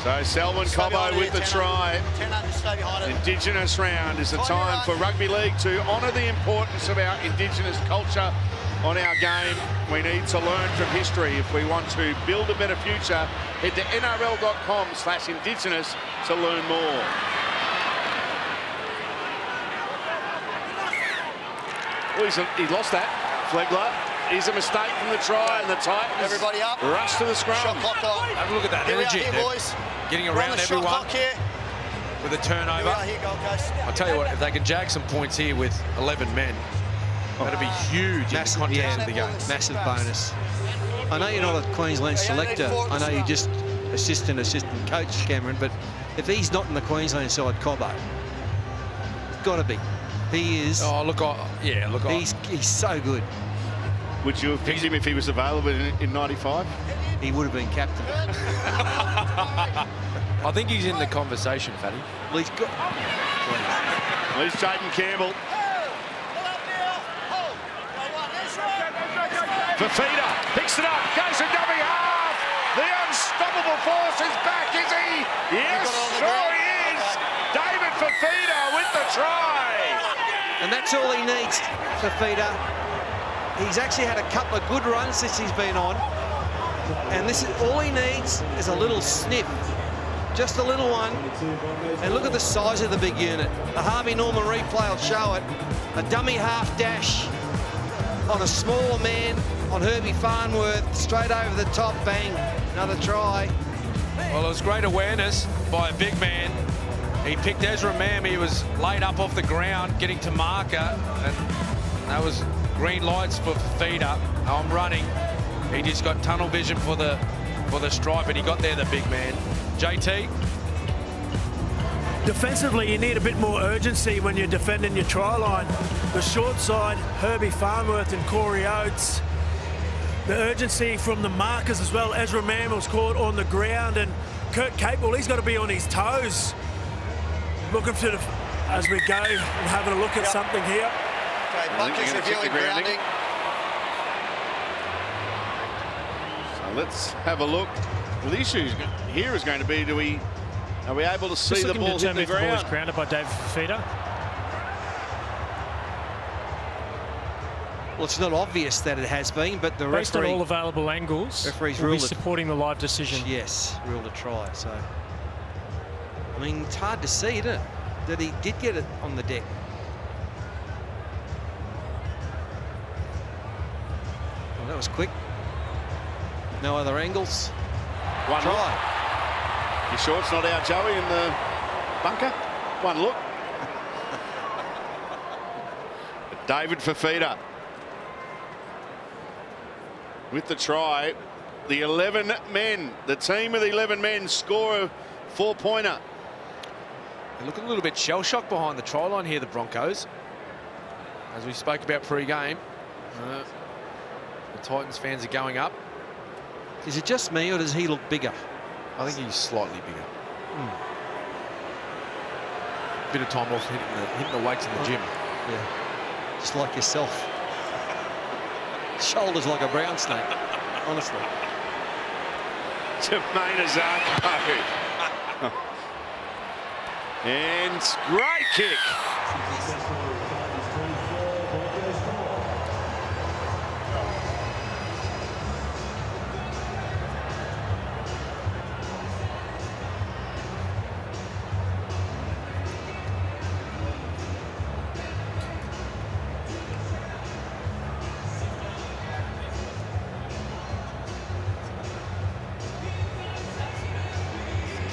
So Selwyn Cobbo with the try. Indigenous round is a time for rugby league to honour the importance of our Indigenous culture on our game. We need to learn from history if we want to build a better future. Head to nrl.com/Indigenous to learn more. Oh, he lost that, Flegler. Here's a mistake from the try, and the Titans Everybody up. rush to the scrum. Shot clock on. Have a look at that Here we are energy. here, They're boys. getting We're on around the shot everyone clock here. with a Here we turnover. are here, Gold Coast. I'll tell you what, if they can jag some points here with 11 men, that'd be huge in the context of the game. Massive bonus. I know you're not a Queensland selector. I know you're just assistant coach, Cameron, but if he's not in the Queensland side, Cobbo, it's got to be. He is. Oh, look, He's so good. Would you have picked him if he was available in 95? He would have been captain. I think he's in the conversation, Fatty. Well, he's got. Here's Jaden Campbell. Fafita picks it up, goes to dummy half. The unstoppable force is back, is he? Yes, sure he is. David Fafita with the try. And that's all he needs, Fafita. He's actually had a couple of good runs since he's been on. And this is all he needs is a little sniff. Just a little one. And look at the size of the big unit. The Harvey Norman replay will show it. A dummy half dash on a smaller man, on Herbie Farnworth, straight over the top, bang, another try. Well, it was great awareness by a big man. He picked Ezra Mam. He was laid up off the ground, getting to marker, and that was green lights for Fafita. I'm running. He just got tunnel vision for the stripe, and he got there, the big man. JT? Defensively, you need a bit more urgency when you're defending your try line. The short side, Herbie Farnworth and Corey Oates. The urgency from the markers as well. Ezra Mam was caught on the ground, and Kurt Capewell, he's got to be on his toes. Looking for as we go and having a look at something here. Okay, Bunkers reviewing grounding. So let's have a look. Well, the issue here is going to be, are we able to see the ball hit the if the ball is ground? grounded by David Fafita. Well, it's not obvious that it has been, but the Based on referee... all available angles, referee's will be ruled it. supporting the live decision. Yes, ruled a try, so... I mean, it's hard to see, isn't it? That he did get it on the deck. Well, that was quick. No other angles. One look. Try. You sure it's not our Joey in the bunker? One look. David Fafita with the try. The 11 men, the team of the 11 men score a 4-pointer. They look a little bit shell-shocked behind the try line here, the Broncos. As we spoke about pre-game, the Titans fans are going up. Is it just me, or does he look bigger? I think he's slightly bigger. Bit of time off hitting the weights in the gym. Yeah, just like yourself. Shoulders like a brown snake, honestly. Jermaine Azarko. And great kick.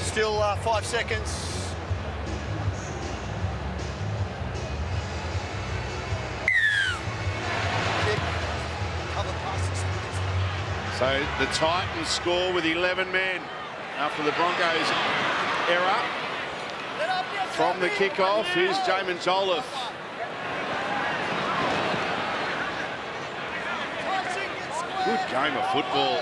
Still 5 seconds. So the Titans score with 11 men after the Broncos error. From the kickoff, here's Jamin Jolliffe. Good game of football.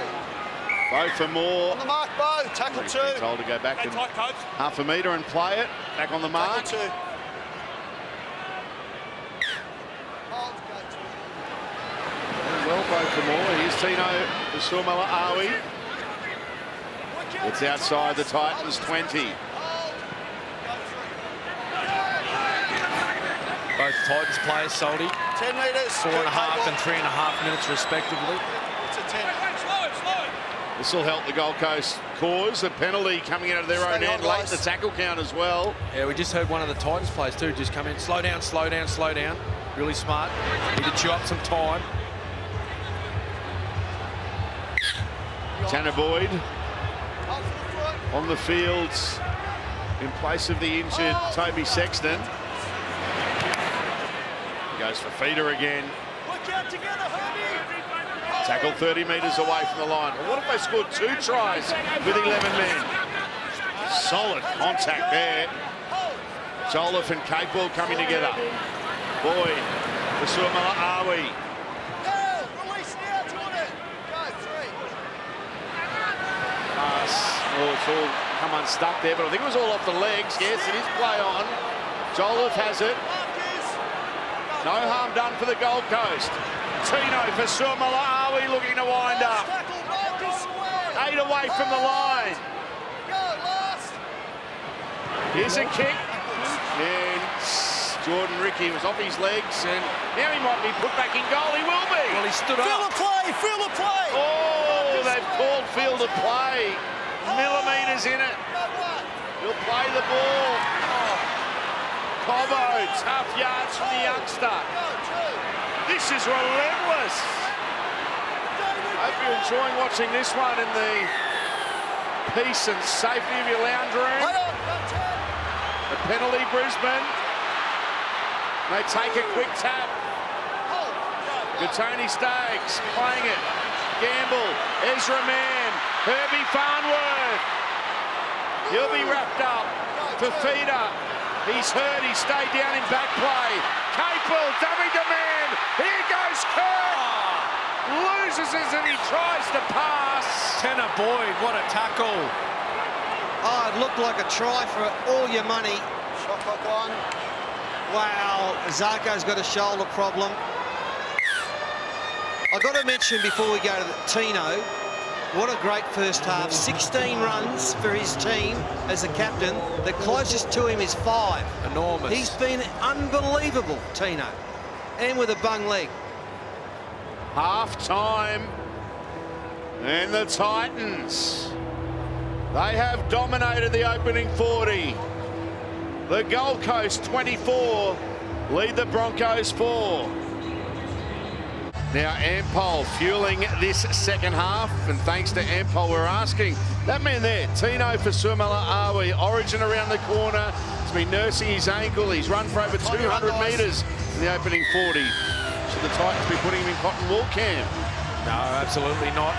Bo for more. On the mark, Bo. Tackle He's 2. been told to go back and half a metre and play it. Back on the mark. Tackle 2. Well, Bo for more. Here's Tino Fasuamala-Awi. It's outside the Titans 20. Both Titans players, Soldy. 10 metres. 4.5 and 3.5 minutes respectively. It's a 10. This will help the Gold Coast cause. A penalty coming out of their own end late in the tackle count as well. Yeah, we just heard one of the Titans players too just come in. Slow down, slow down, slow down. Really smart. Need to chew up some time. Tanner Boyd on the field in place of the injured Toby Sexton. He goes for Fafita again. Tackle 30 metres away from the line. Well, what if they scored 2 tries with 11 men? Solid contact there. Jolliffe and Capewell coming together. Boyd, Fasuamala-Awi. Oh, it's all come unstuck there, but I think it was all off the legs. Yes, it is play on. Jolliffe has it. No harm done for the Gold Coast. Tino Fasuamala-Awi Howie looking to wind up. 8 away from the line. Here's a kick. And Jordan Ricky was off his legs, and now he might be put back in goal. He will be. Well, he stood up. Field of play! Oh, they've called field of play. Millimetres in it. He'll play the ball. Oh. Cobbo, tough yards from the youngster. This is relentless. Hope you're enjoying watching this one in the peace and safety of your lounge room. A penalty, Brisbane. They take a quick tap. Tony Staggs playing it. Gamble, Ezra Mann, Herbie Farnworth. He'll be wrapped up. Fafita, he's hurt, he stayed down in back play. Capel, dummy to man. Here goes Kirk. Loses as and he tries to pass. Tanner Boyd, what a tackle. Oh, it looked like a try for all your money. Shot clock on. Wow, Zarko's got a shoulder problem. I've got to mention before we go to Tino, what a great first half. 16 runs for his team as the captain. The closest to him is 5. Enormous. He's been unbelievable, Tino. And with a bung leg. Half time. And the Titans. They have dominated the opening 40. The Gold Coast 24 lead the Broncos 4. Now Ampol fueling this second half, and thanks to Ampol we're asking that man there, Tino Fasuamala-Awi, Origin around the corner, has been nursing his ankle, he's run for over 200 metres in the opening 40. Should the Titans be putting him in cotton wool camp? No, absolutely not,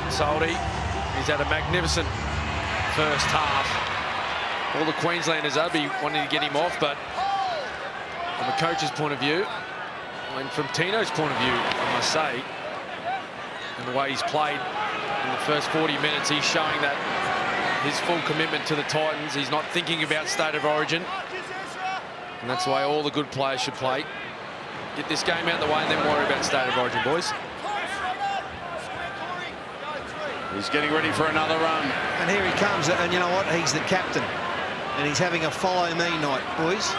Soldy. He's had a magnificent first half. All the Queenslanders are wanting to get him off, but from a coach's point of view, and from Tino's point of view, I must say, and the way he's played in the first 40 minutes, he's showing that his full commitment to the Titans. He's not thinking about state of origin, and that's the way all the good players should play. Get this game out of the way and then worry about state of origin, boys. He's getting ready for another run. And here he comes, and you know what? He's the captain. And he's having a follow me night, boys.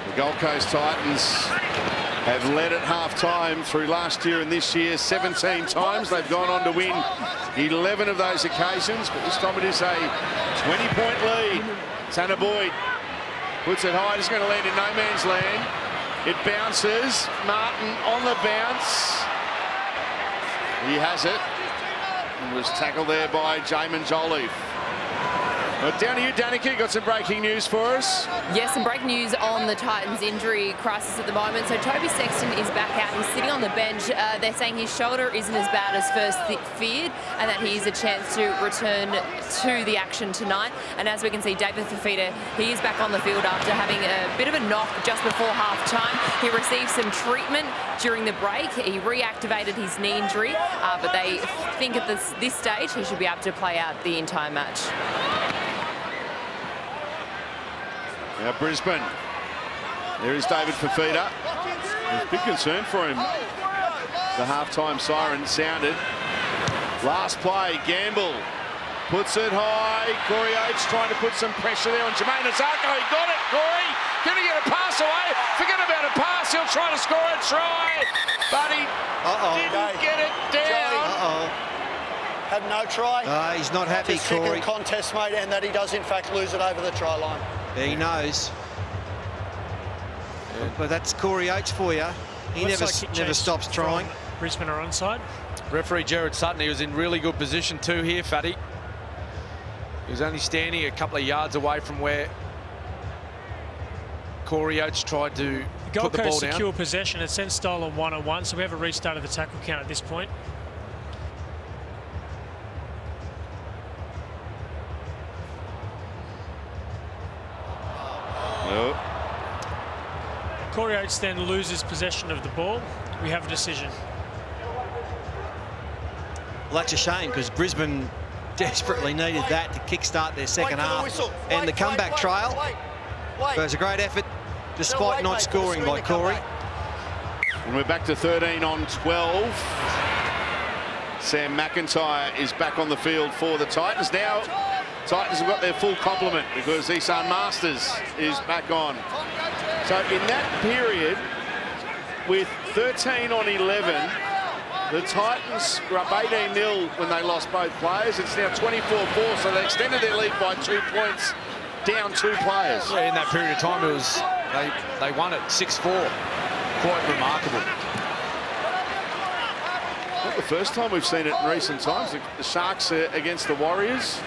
The Gold Coast Titans have led at half-time through last year and this year 17 times. They've gone on to win 11 of those occasions, but this time it is a 20-point lead. Tanner Boyd puts it high. It's going to land in no man's land. It bounces. Martin on the bounce. He has it. And was tackled there by Jamin Jolliffe. But down to you, Danica. Got some breaking news for us. Yes, some breaking news on the Titans injury crisis at the moment. So Toby Sexton is back out. He's sitting on the bench. They're saying his shoulder isn't as bad as first feared, and that he has a chance to return to the action tonight. And as we can see, David Fafita, he is back on the field after having a bit of a knock just before half-time. He received some treatment during the break. He reactivated his knee injury, but they think at this stage he should be able to play out the entire match. Now Brisbane. There is David Fafita. There's big concern for him. The half-time siren sounded. Last play, Gamble puts it high. Corey Oates trying to put some pressure there on Jermaine Azarko. He got it, Corey. Can he get a pass away? Forget about a pass. He'll try to score a try. But he didn't get it down. Had no try. He's not happy, His Corey. second contest, mate, and that he does in fact lose it over the try line. He knows. Yeah. But that's Corey Oates for you. He never stops trying. Brisbane are onside. Referee Jared Sutton, he was in really good position too here, Fatty. He was only standing a couple of yards away from where Corey Oates tried to put the ball down. Secure possession. It sends Stolen 1-on-1, so we have a restart of the tackle count at this point. Nope. Corey Oates then loses possession of the ball. We have a decision. Well, that's a shame because Brisbane desperately needed that to kickstart their second half. And the comeback trail. It was a great effort. despite not scoring by Corey. And we're back to 13 on 12. Sam McIntyre is back on the field for the Titans. Now, Titans have got their full complement because Isan Masters is back on. So in that period, with 13 on 11, the Titans were up 18-0 when they lost both players. It's now 24-4, so they extended their lead by 2 points, down 2 players. Yeah, in that period of time, it was they won it 6-4. Quite remarkable. Not the first time we've seen it in recent times. The Sharks against the Warriors.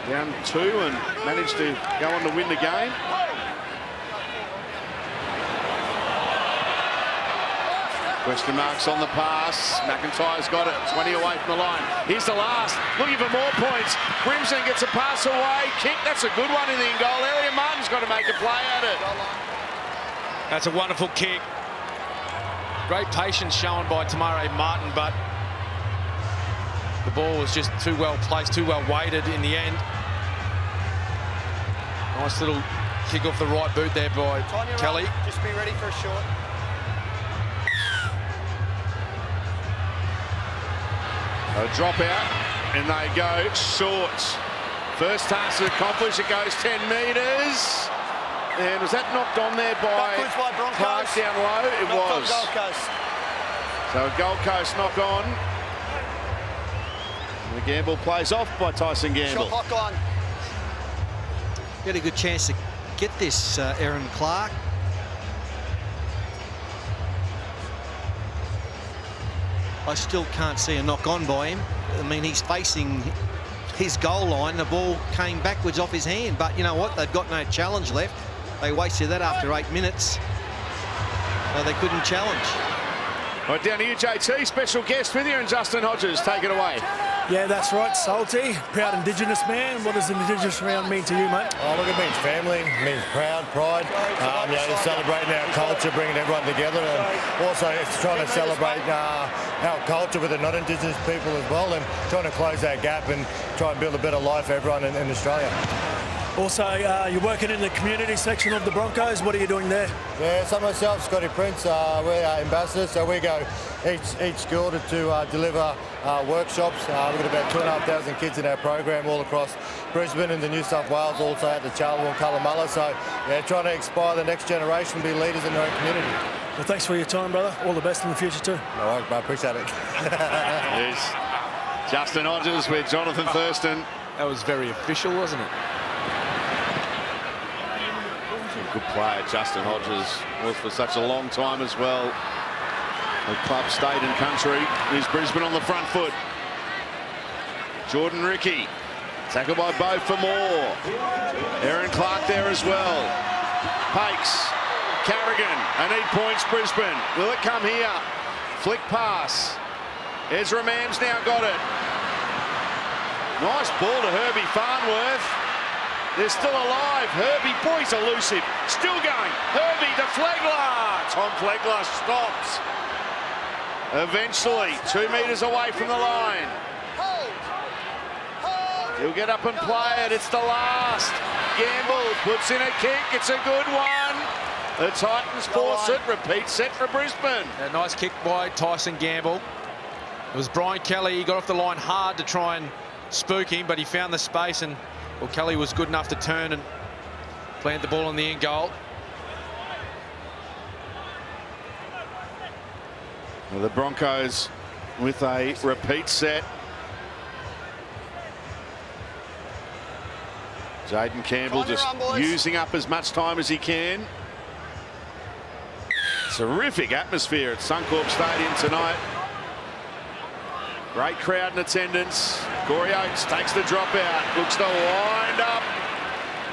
Down 2 and managed to go on to win the game. Question marks on the pass. McIntyre's got it. 20 away from the line. Here's the last. Looking for more points. Grimson gets a pass away. Kick. That's a good one in the in goal area. Martin's got to make a play at it. That's a wonderful kick. Great patience shown by Tamare Martin, but the ball was just too well placed, too well weighted in the end. Nice little kick off the right boot there by Kelly. Just be ready for a short. A drop out, and they go short. First task accomplished. It goes 10 metres. And was that knocked on there by Clark down low? It was. Gold Coast. So a Gold Coast knock on. And the gamble plays off by Tyson Gamble. Shot clock on. Get a good chance to get this, Aaron Clark. I still can't see a knock on by him. I mean, he's facing his goal line. The ball came backwards off his hand. But you know what? They've got no challenge left. They wasted that after 8 minutes. So they couldn't challenge. Right, down to you, JT. Special guest with you, and Justin Hodges. Take it away. Yeah, that's right, Salty. Proud Indigenous man. What does an Indigenous round mean to you, mate? Oh, look, it means family, it means proud, pride. You know, it's celebrating our culture, bringing everyone together, and also it's trying to celebrate our culture with the non-Indigenous people as well, and trying to close that gap and try and build a better life for everyone in Australia. Also, you're working in the community section of the Broncos. What are you doing there? Yeah, so myself, Scotty Prince, we're ambassadors, so we go each school to deliver workshops. We've got about 2,500 kids in our program all across Brisbane and the New South Wales, also at the Charleville and Colomulla. So, yeah, trying to inspire the next generation to be leaders in their own community. Well, thanks for your time, brother. All the best in the future, too. No worries, I appreciate it. There's Justin Hodges with Jonathan Thurston. That was very official, wasn't it? Good player, Justin Hodges was for such a long time as well. The club, state and country is Brisbane on the front foot. Jordan Ricky, tackled by Beau for more. Aaron Clark there as well. Pakes, Carrigan, they need points, Brisbane. Will it come here? Flick pass. Ezra Mann's now got it. Nice ball to Herbie Farnworth. They're still alive. Herbie, boy's elusive. Still going. Herbie to Flegler. Tom Flegler stops. Eventually, 2 metres away from the line. He'll get up and play it. It's the last. Gamble puts in a kick. It's a good one. The Titans force it. Repeat set for Brisbane. A nice kick by Tyson Gamble. It was Brian Kelly. He got off the line hard to try and spook him, but he found the space, and well, Kelly was good enough to turn and plant the ball in the end goal. Well, the Broncos with a repeat set. Jaden Campbell just using up as much time as he can. Terrific atmosphere at Suncorp Stadium tonight. Great crowd in attendance. Corey Oates takes the drop out, looks to wind up.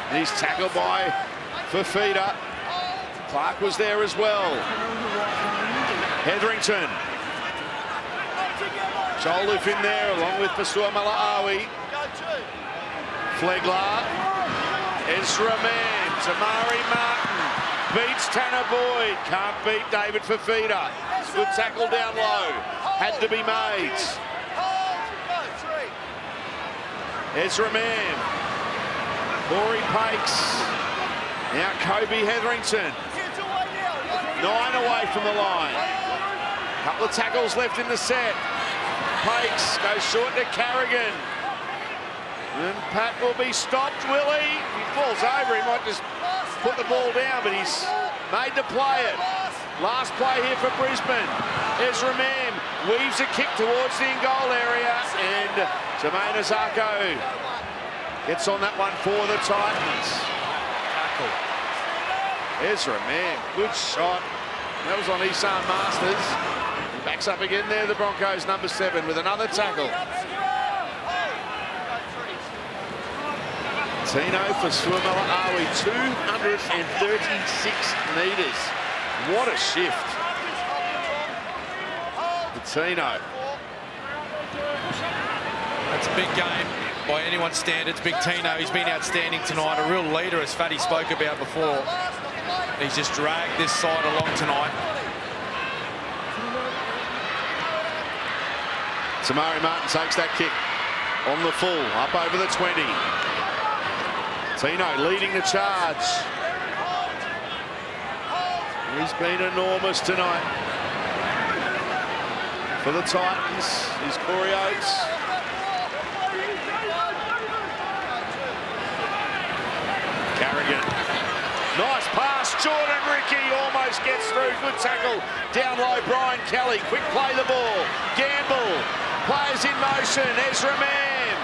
And he's tackled by Fafita. Clark was there as well. Hetherington. Joliffe in there along with Pasua Malaawi. Flegler. Ezra Mann. Tamari Martin. Beats Tanner Boyd. Can't beat David Fafita. It's a good tackle down low. Had to be made. Ezra Mann. Corey Pakes. Now Kobe Hetherington. 9 away from the line. Couple of tackles left in the set. Pakes goes short to Carrigan. And Pat will be stopped, will he? He falls over, he might just put the ball down, but he's made to play it. Last play here for Brisbane. Ezra Mam weaves a kick towards the in-goal area, and Jermaine Azarko gets on that one for the Titans. Tackle. Ezra Mam, good shot. That was on Isan Masters. He backs up again there, the Broncos, number 7, with another tackle. Tino for Swimala Awi, 236 metres. What a shift. Tino. That's a big game by anyone's standards. Big Tino, he's been outstanding tonight. A real leader, as Fatty spoke about before. He's just dragged this side along tonight. Tamari Martin takes that kick on the full, up over the 20. Tino leading the charge. He's been enormous tonight. For the Titans, is Corey Oates. Carrigan. Nice pass, Jordan Ricky almost gets through. Good tackle down low, Brian Kelly. Quick play the ball. Gamble, players in motion. Ezra Mam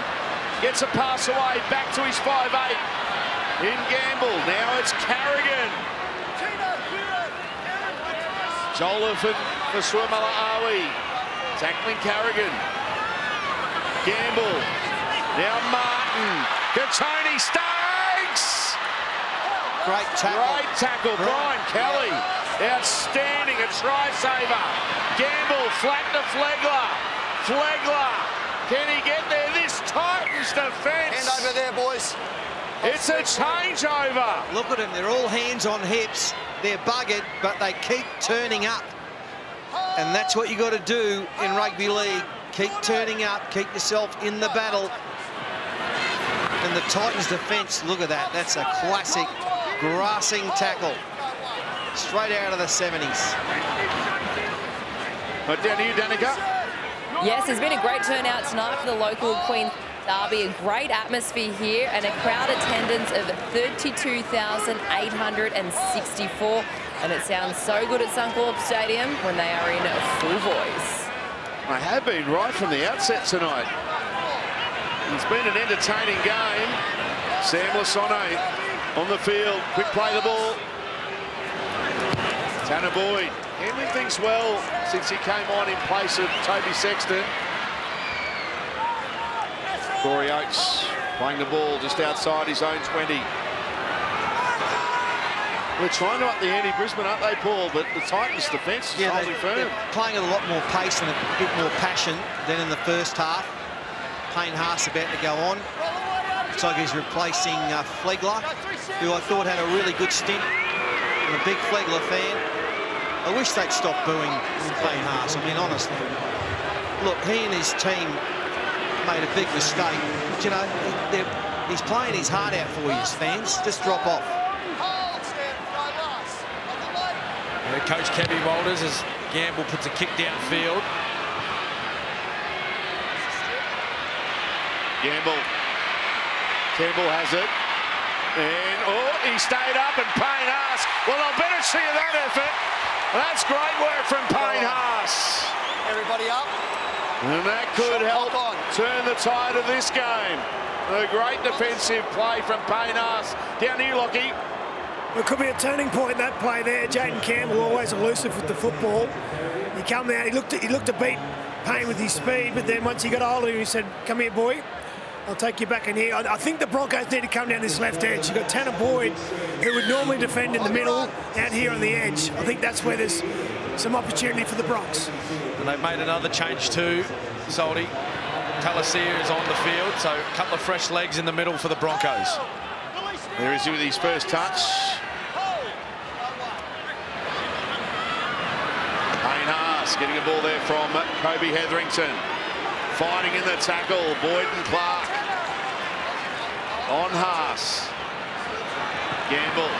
gets a pass away, back to his 5'8". In Gamble, now it's Carrigan. Joliffe for Swimala Awi. Tackling Carrigan. Gamble. Now Martin. Katoni Stokes. Great tackle. Great tackle. Brian Kelly. Outstanding. A try saver. Gamble flat to Flegler. Flegler. Can he get there? This Titans defence. Hand over there, boys. It's a changeover. Look at them. They're all hands on hips. They're buggered, but they keep turning up. And that's what you got to do in rugby league. Keep turning up, keep yourself in the battle. And the Titans defence, look at that. That's a classic grassing tackle. Straight out of the 70s. Down to you, Danica. Yes, there's been a great turnout tonight for the local Queen Derby. A great atmosphere here and a crowd attendance of 32,864. And it sounds so good at Suncorp Stadium when they are in full voice. They have been right from the outset tonight. It's been an entertaining game. Sam Lasone on the field. Quick play the ball. Tanner Boyd handling things well since he came on in place of Toby Sexton. Corey Oates playing the ball just outside his own 20. We're trying to up the ante, Brisbane, aren't they, Paul? But the Titans' defence is holding firm. They're playing with a lot more pace and a bit more passion than in the first half. Payne Haas about to go on. Looks like he's replacing Flegler, who I thought had a really good stint. I'm a big Flegler fan. I wish they'd stop booing Payne Haas, I mean, honestly. Look, he and his team made a big mistake. But, you know, he's playing his heart out for you, fans. Just drop off. Coach Kevy Walters as Gamble puts a kick downfield. Gamble. Campbell has it. And, oh, he stayed up and Payne Haas. Well, I'll better see that effort. That's great work from Payne Haas. Everybody up. And that could help turn the tide of this game. A great defensive play from Payne Haas. Down here, Lockie. It could be a turning point, that play there. Jaden Campbell always elusive with the football. He come out, he looked to beat Payne with his speed, but then once he got hold of him, he said, come here, boy. I'll take you back in here. I think the Broncos need to come down this left edge. You've got Tanner Boyd, who would normally defend in the middle, out here on the edge. I think that's where there's some opportunity for the Bronx. And they've made another change too, Salty. Talasia is on the field, so a couple of fresh legs in the middle for the Broncos. There is with his first touch. Payne Haas getting a ball there from Kobe Hetherington. Fighting in the tackle, Boyd and Clark. On Haas. Gamble.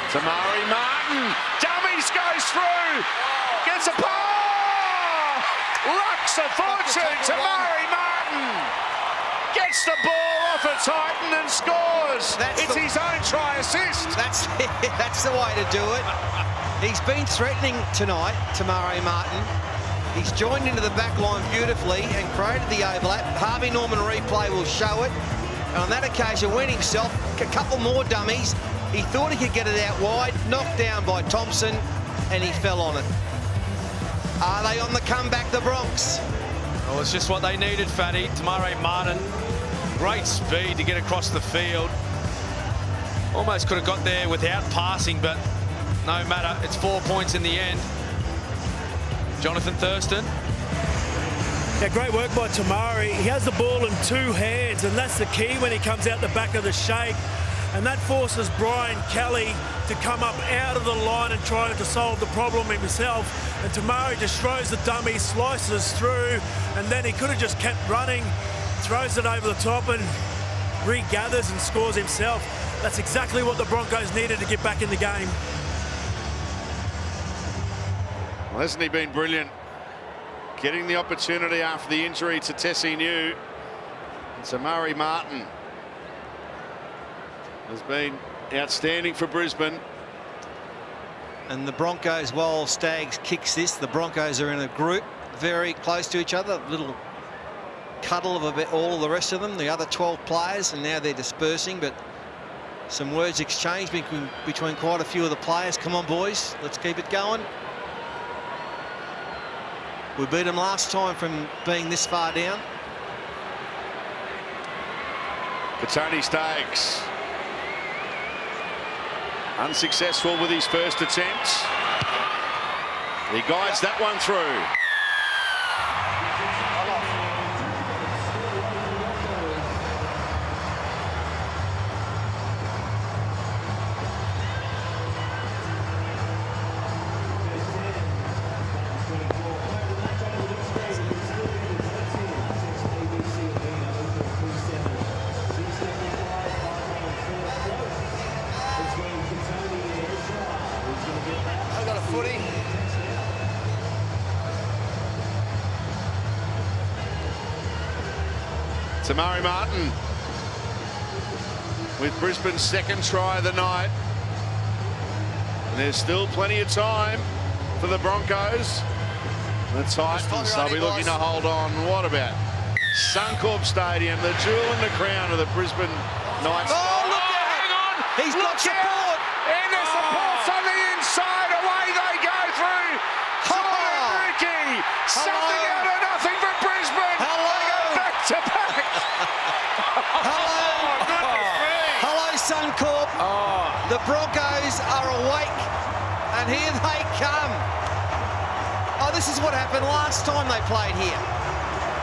Tamari Martin, dummies, goes through, gets a ball, rocks a fortune. Tamari Martin gets the ball off a Titan and scores. It's his own try assist. That's the way to do it. He's been threatening tonight, Tamari Martin. He's joined into the back line beautifully and created the overlap. Harvey Norman replay will show it. And on that occasion, went himself, a couple more dummies. He thought he could get it out wide, knocked down by Thompson, and he fell on it. Are they on the comeback, the Bronx? Well, it's just what they needed, Fatty. Tamari Martin, great speed to get across the field. Almost could have got there without passing, but no matter. It's 4 points in the end. Jonathan Thurston. Yeah, great work by Tamari. He has the ball in two hands, and that's the key when he comes out the back of the shake. And that forces Brian Kelly to come up out of the line and try to solve the problem himself. And Tamari just throws the dummy, slices through, and then he could have just kept running, throws it over the top and regathers and scores himself. That's exactly what the Broncos needed to get back in the game. Well, hasn't he been brilliant? Getting the opportunity after the injury to Tessie New. And Tamari Martin has been outstanding for Brisbane. And the Broncos, while Staggs kicks this, the Broncos are in a group very close to each other. A little cuddle of about all of the rest of them, the other 12 players, and now they're dispersing, but some words exchanged between quite a few of the players. Come on, boys, let's keep it going. We beat them last time from being this far down. Tony Staggs unsuccessful with his first attempt. He guides that one through. Tamari Martin with Brisbane's second try of the night. And there's still plenty of time for the Broncos. The Titans, they'll be looking to hold on. What about Suncorp Stadium, the jewel in the crown of the Brisbane Knights? Oh, look out! Hang on! He's got support! And there's support's on the inside. Away they go through. Jordan Ricky. Something out of nothing for Brisbane. Hello. They go back to back. Hello, Suncorp. The Broncos are awake, and here they come. Oh, this is what happened last time they played here.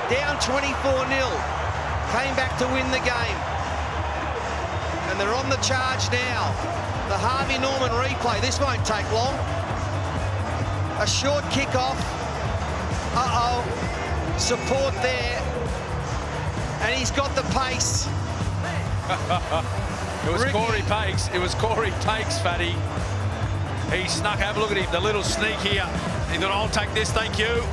Down 24-0. Came back to win the game. And they're on the charge now. The Harvey Norman replay. This won't take long. A short kick-off. Uh-oh. Support there. And he's got the pace. It was Ricky. Corey Pakes. It was Corey Pakes, Fatty. He snuck. Have a look at him. The little sneak here. He thought, I'll take this, thank you.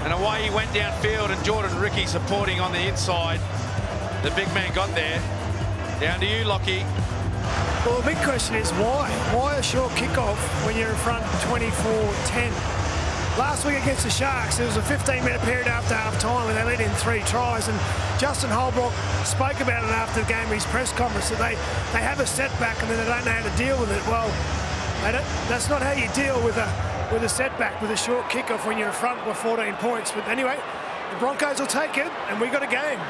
And away he went downfield, and Jordan Ricky supporting on the inside. The big man got there. Down to you, Lockie. Well, the big question is why? Why a short kickoff when you're in front 24-10? Last week against the Sharks, there was a 15-minute period after half-time where they let in 3 tries, and Justin Holbrook spoke about it after the game in his press conference, that they have a setback and then they don't know how to deal with it. Well, that's not how you deal with a setback, with a short kickoff when you're in front by 14 points. But anyway, the Broncos will take it, and we got a game.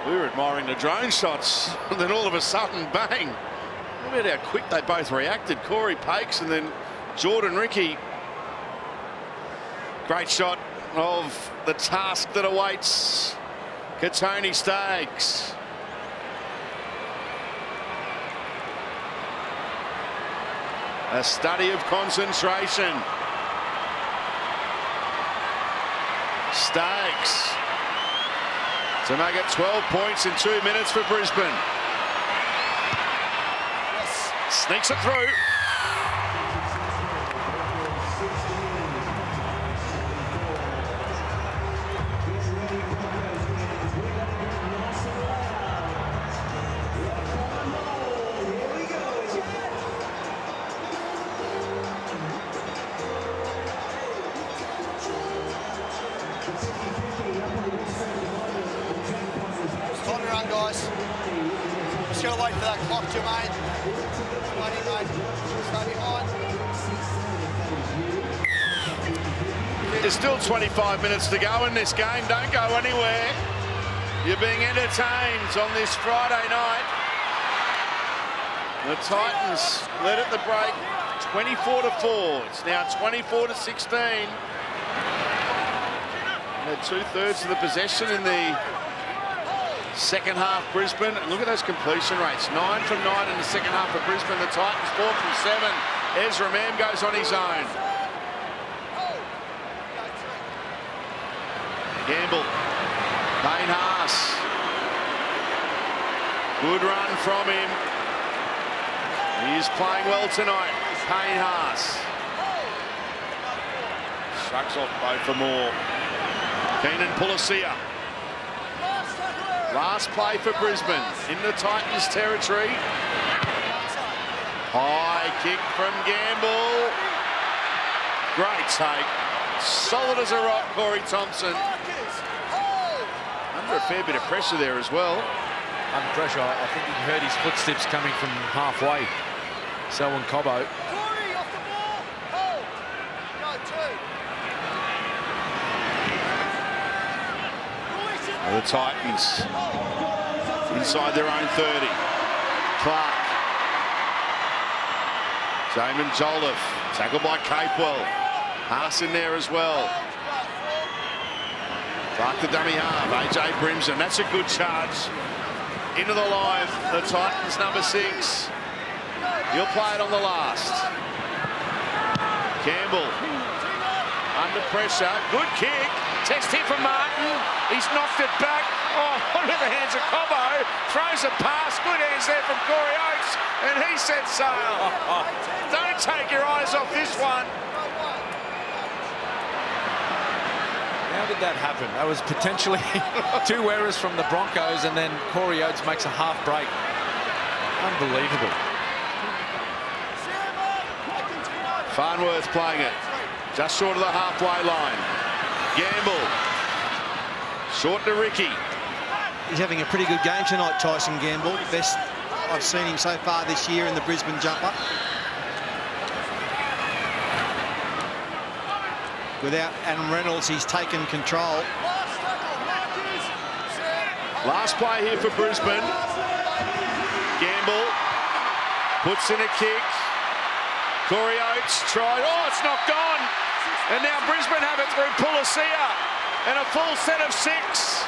We were admiring the drone shots, and then all of a sudden, bang. Look at how quick they both reacted. Corey Pakes and then Jordan Ricky. Great shot of the task that awaits Tony Staggs. A study of concentration. Staggs to make it 12 points in 2 minutes for Brisbane. Sneaks it through. Time to run, guys. Just gotta wait for that clock, Jermaine. Waiting, mate. Stay behind. There's still 25 minutes to go in this game. Don't go anywhere. You're being entertained on this Friday night. The Titans led at the break 24-4. It's now 24-16. Had 2/3 of the possession in the second half, Brisbane. And look at those completion rates. 9 from 9 in the second half for Brisbane. The Titans 4 from 7. Ezra Mam goes on his own. Gamble. Payne Haas. Good run from him. He is playing well tonight. Payne Haas. Shrugs off both for more. Keenan Pulasia. Last play for Brisbane in the Titans territory. High kick from Gamble. Great take. Solid as a rock, Corey Thompson. Under a fair bit of pressure there as well. Under pressure, I think he heard his footsteps coming from halfway. Selwyn Cobbo. The Titans inside their own 30. Clark. Damon Jolliffe. Tackled by Capewell. Haas in there as well. Clark the dummy half. AJ Brimson. That's a good charge. Into the line. The Titans number 6. He'll play it on the last. Campbell. Under pressure. Good kick. Test hit from Martin. He's knocked it back. Oh, onto the hands of Cobbo. Throws a pass. Good hands there from Corey Oates. And he sets sail. Don't take your eyes off this one. How did that happen? That was potentially 2 errors from the Broncos, and then Corey Oates makes a half break. Unbelievable. Farnworth playing it. Just short of the halfway line. Gamble. Short to Ricky. He's having a pretty good game tonight, Tyson Gamble. Best I've seen him so far this year in the Brisbane jumper. Without Adam Reynolds, he's taken control. Last play here for Brisbane. Gamble puts in a kick. Corey Oates tried. Oh, it's knocked on. And now Brisbane have it through Pulasia. And a full set of 6.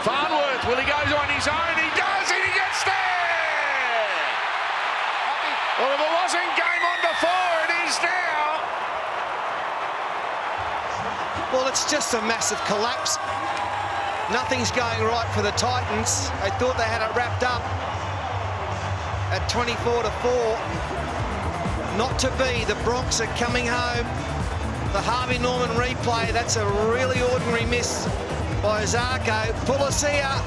Farnworth, will he go on his own? He does, and he gets there! Well, if it wasn't game on before, it is now. Well, it's just a massive collapse. Nothing's going right for the Titans. They thought they had it wrapped up at 24-4. Not to be. The Bronx are coming home. The Harvey Norman replay, that's a really ordinary miss by Zarko. Pulasia,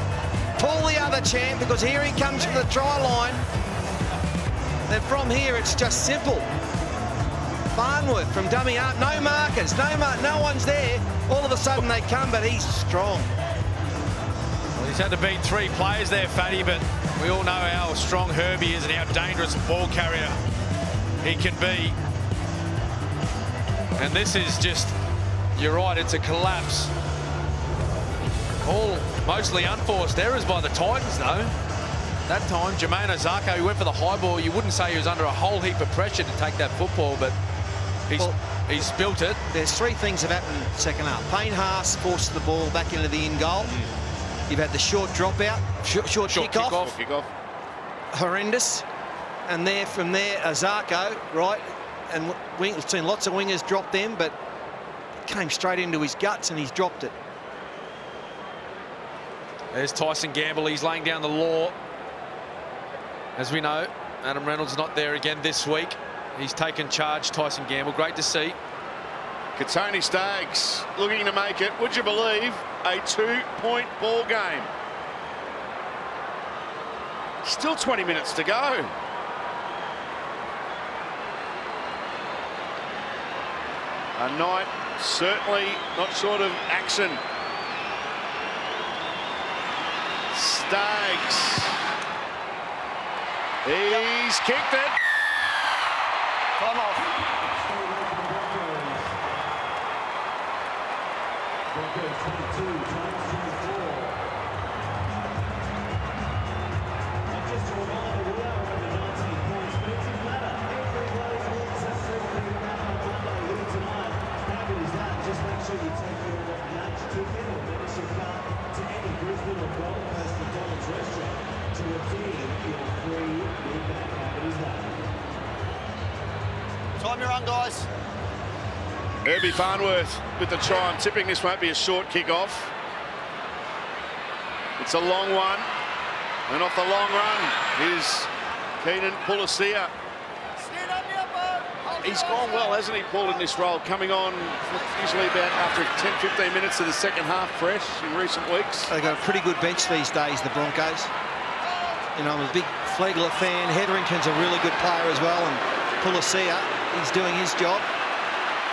pull the other champ, because here he comes from the try line. Then from here, it's just simple. Farnworth from dummy up, no markers, no one's there. All of a sudden they come, but he's strong. Well, he's had to beat 3 players there, Fatty, but we all know how strong Herbie is and how dangerous a ball carrier he can be. And this is just, you're right, it's a collapse. All mostly unforced errors by the Titans, though. That time, Jermaine Ozako, he went for the high ball. You wouldn't say he was under a whole heap of pressure to take that football, but he's spilt it. There's 3 things have happened second half. Payne Haas forced the ball back into the in goal. You've had the short dropout, short kick-off. Horrendous. And from there, Ozako, right? And we've seen lots of wingers drop them, but it came straight into his guts and he's dropped it. There's Tyson Gamble. He's laying down the law. As we know, Adam Reynolds not there again this week. He's taken charge, Tyson Gamble. Great to see. Tony Staggs looking to make it, would you believe, a 2-point ball game. Still 20 minutes to go. A night certainly not short of action. Staggs. He's kicked it. Time off. Broncos 22, Titans 24. And just a reminder, we are under 19 points, but it doesn't matter. Everybody wants a friendly round on Monday here tonight. How good is that? Just make sure you take your lunch ticket or membership card to any Brisbane or Gold Coast McDonald's restaurant to redeem your free Big Mac. How good is that? Time your run, guys. Herbie Farnworth with the try. I'm tipping this won't be a short kick-off. It's a long one. And off the long run is Keenan Pulasia. He's gone well, hasn't he, Paul, in this role? Coming on usually about after 10-15 minutes of the second half fresh in recent weeks. They've got a pretty good bench these days, the Broncos. You know, I'm a big Flegler fan. Hetherington's a really good player as well. And Pulasia, he's doing his job.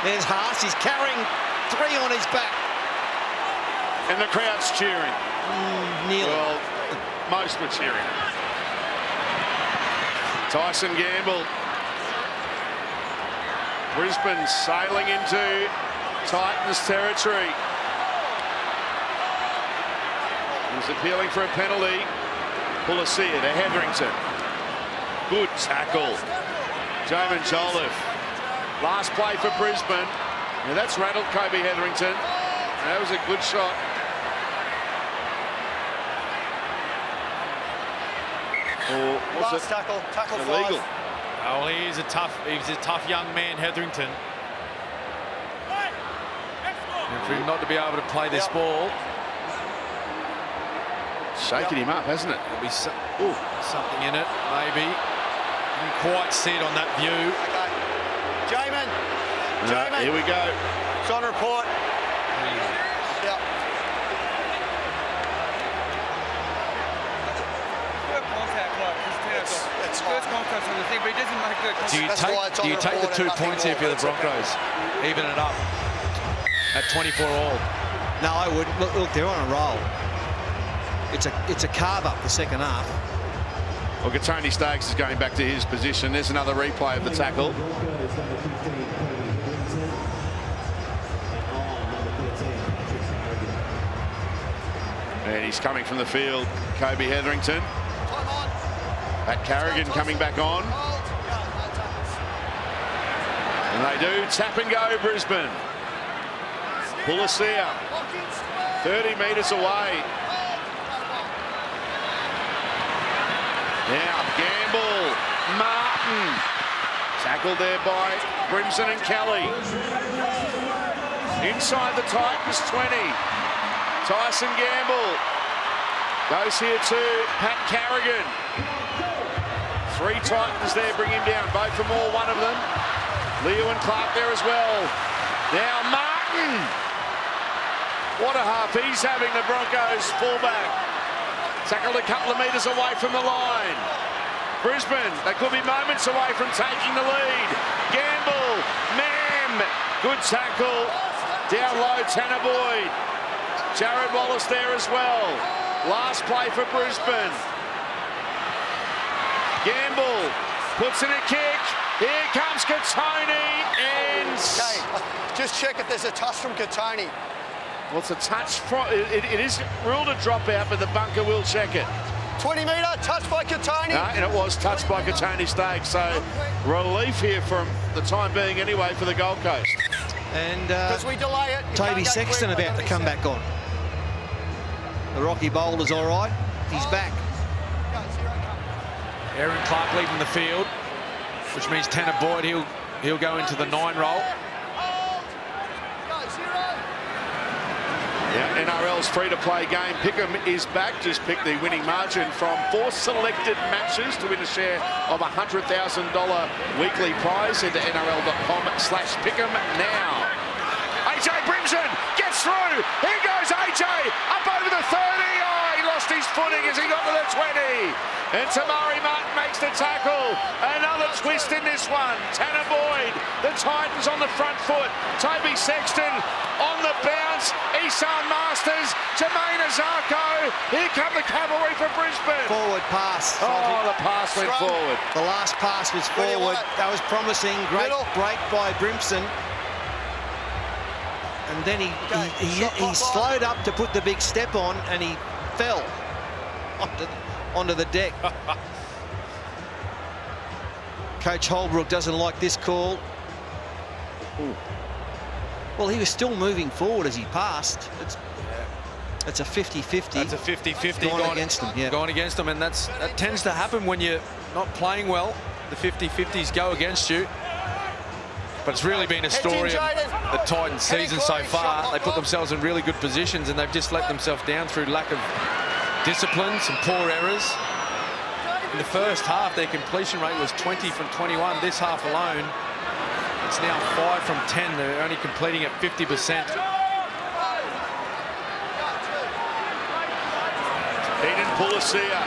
There's Haas, he's carrying 3 on his back. And the crowd's cheering. Nearly. Well, most were cheering. Tyson Gamble. Brisbane sailing into Titans territory. He's appealing for a penalty. Pulasia to Hetherington. Good tackle. Jamin Jolliffe. Last play for Brisbane. Now that's rattled Kobe Hetherington. That was a good shot. Or was Last it tackle illegal? 5. Oh, well, he's a tough young man, Hetherington. And for him not to be able to play this ball, Shaking him up, hasn't it? there'll be something in it, maybe. Didn't quite see it on that view. Okay. Jamin. Jamin. Here we go. It's on report. Yep. It's first contact on the thing, but he doesn't make the contact. Do you take the 2 points here for the Broncos? Even it up at 24 all. No, I wouldn't. Look, they're on a roll. It's a carve up the second half. Well, Tony Staggs is going back to his position. There's another replay of the tackle. And he's coming from the field, Kobe Hetherington. Pat Carrigan coming back on. And they do tap and go, Brisbane. Pulasia, 30 metres away. Now Gamble, Martin, tackled there by Brimson and Kelly. Inside the Titans 20. Tyson Gamble goes here to Pat Carrigan. 3 Titans there, bring him down. Both for more, one of them. Leo and Clark there as well. Now Martin. What a half he's having, the Broncos fullback. Tackled a couple of metres away from the line. Brisbane, they could be moments away from taking the lead. Gamble, Mam, good tackle. Down low, Tanner Boyd. Jared Wallace there as well. Last play for Brisbane. Gamble puts in a kick. Here comes Katoni, and... Okay, just check if there's a touch from Katoni. Well, it's a touch. It is ruled a dropout, but the bunker will check it. 20 metre, touch by Katoni. No, and it was touched by Katoni Staggs. So relief here from the time being anyway for the Gold Coast. And Because we delay it. Toby Sexton about to come back on. The Rocky Boulder's all right. He's back. Aaron Clark leaving the field, which means Tanner Boyd, he'll go into the 9 role. Yeah, and NRL's free-to-play game. Pick'em is back. Just pick the winning margin from 4 selected matches to win a share of a $100,000 weekly prize. Head to nrl.com/pick'em now. AJ Brimson gets through. Here goes AJ up over the 30. Oh, he lost his footing as he got to the 20. And Tamari Martin makes the tackle. Another twist in this one. Tanner Boyd, the Titans on the front foot. Toby Sexton on the bounce. Isan Masters, Jermaine Azarko. Here come the cavalry for Brisbane. Forward pass. Oh, the pass went forward. The last pass was forward. That was promising. Great break by Brimson. And then he slowed up to put the big step on, and he fell onto the deck. Coach Holbrook doesn't like this call. Ooh. Well, he was still moving forward as he passed. It's a 50-50. That's a 50-50 going against him. Yeah. Going against him, and that tends to happen when you're not playing well. The 50-50s go against you. But it's really been a story of the Titans season so far. They put themselves in really good positions, and they've just let themselves down through lack of discipline, some poor errors. In the first half, their completion rate was 20 from 21. This half alone, it's now 5 from 10. They're only completing at 50%. Eden Pulisier,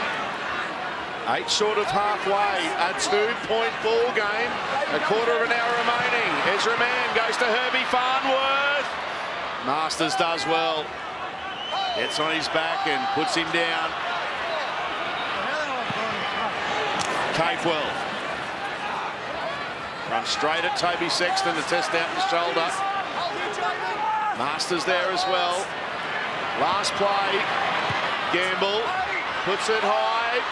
8 short of halfway, a 2-point ball game, a quarter of an hour remaining. Ezra Mann goes to Herbie Farnworth. Masters does well, gets on his back and puts him down. Capewell runs straight at Toby Sexton to test out the shoulder. Masters there as well. Last play, Gamble puts it high.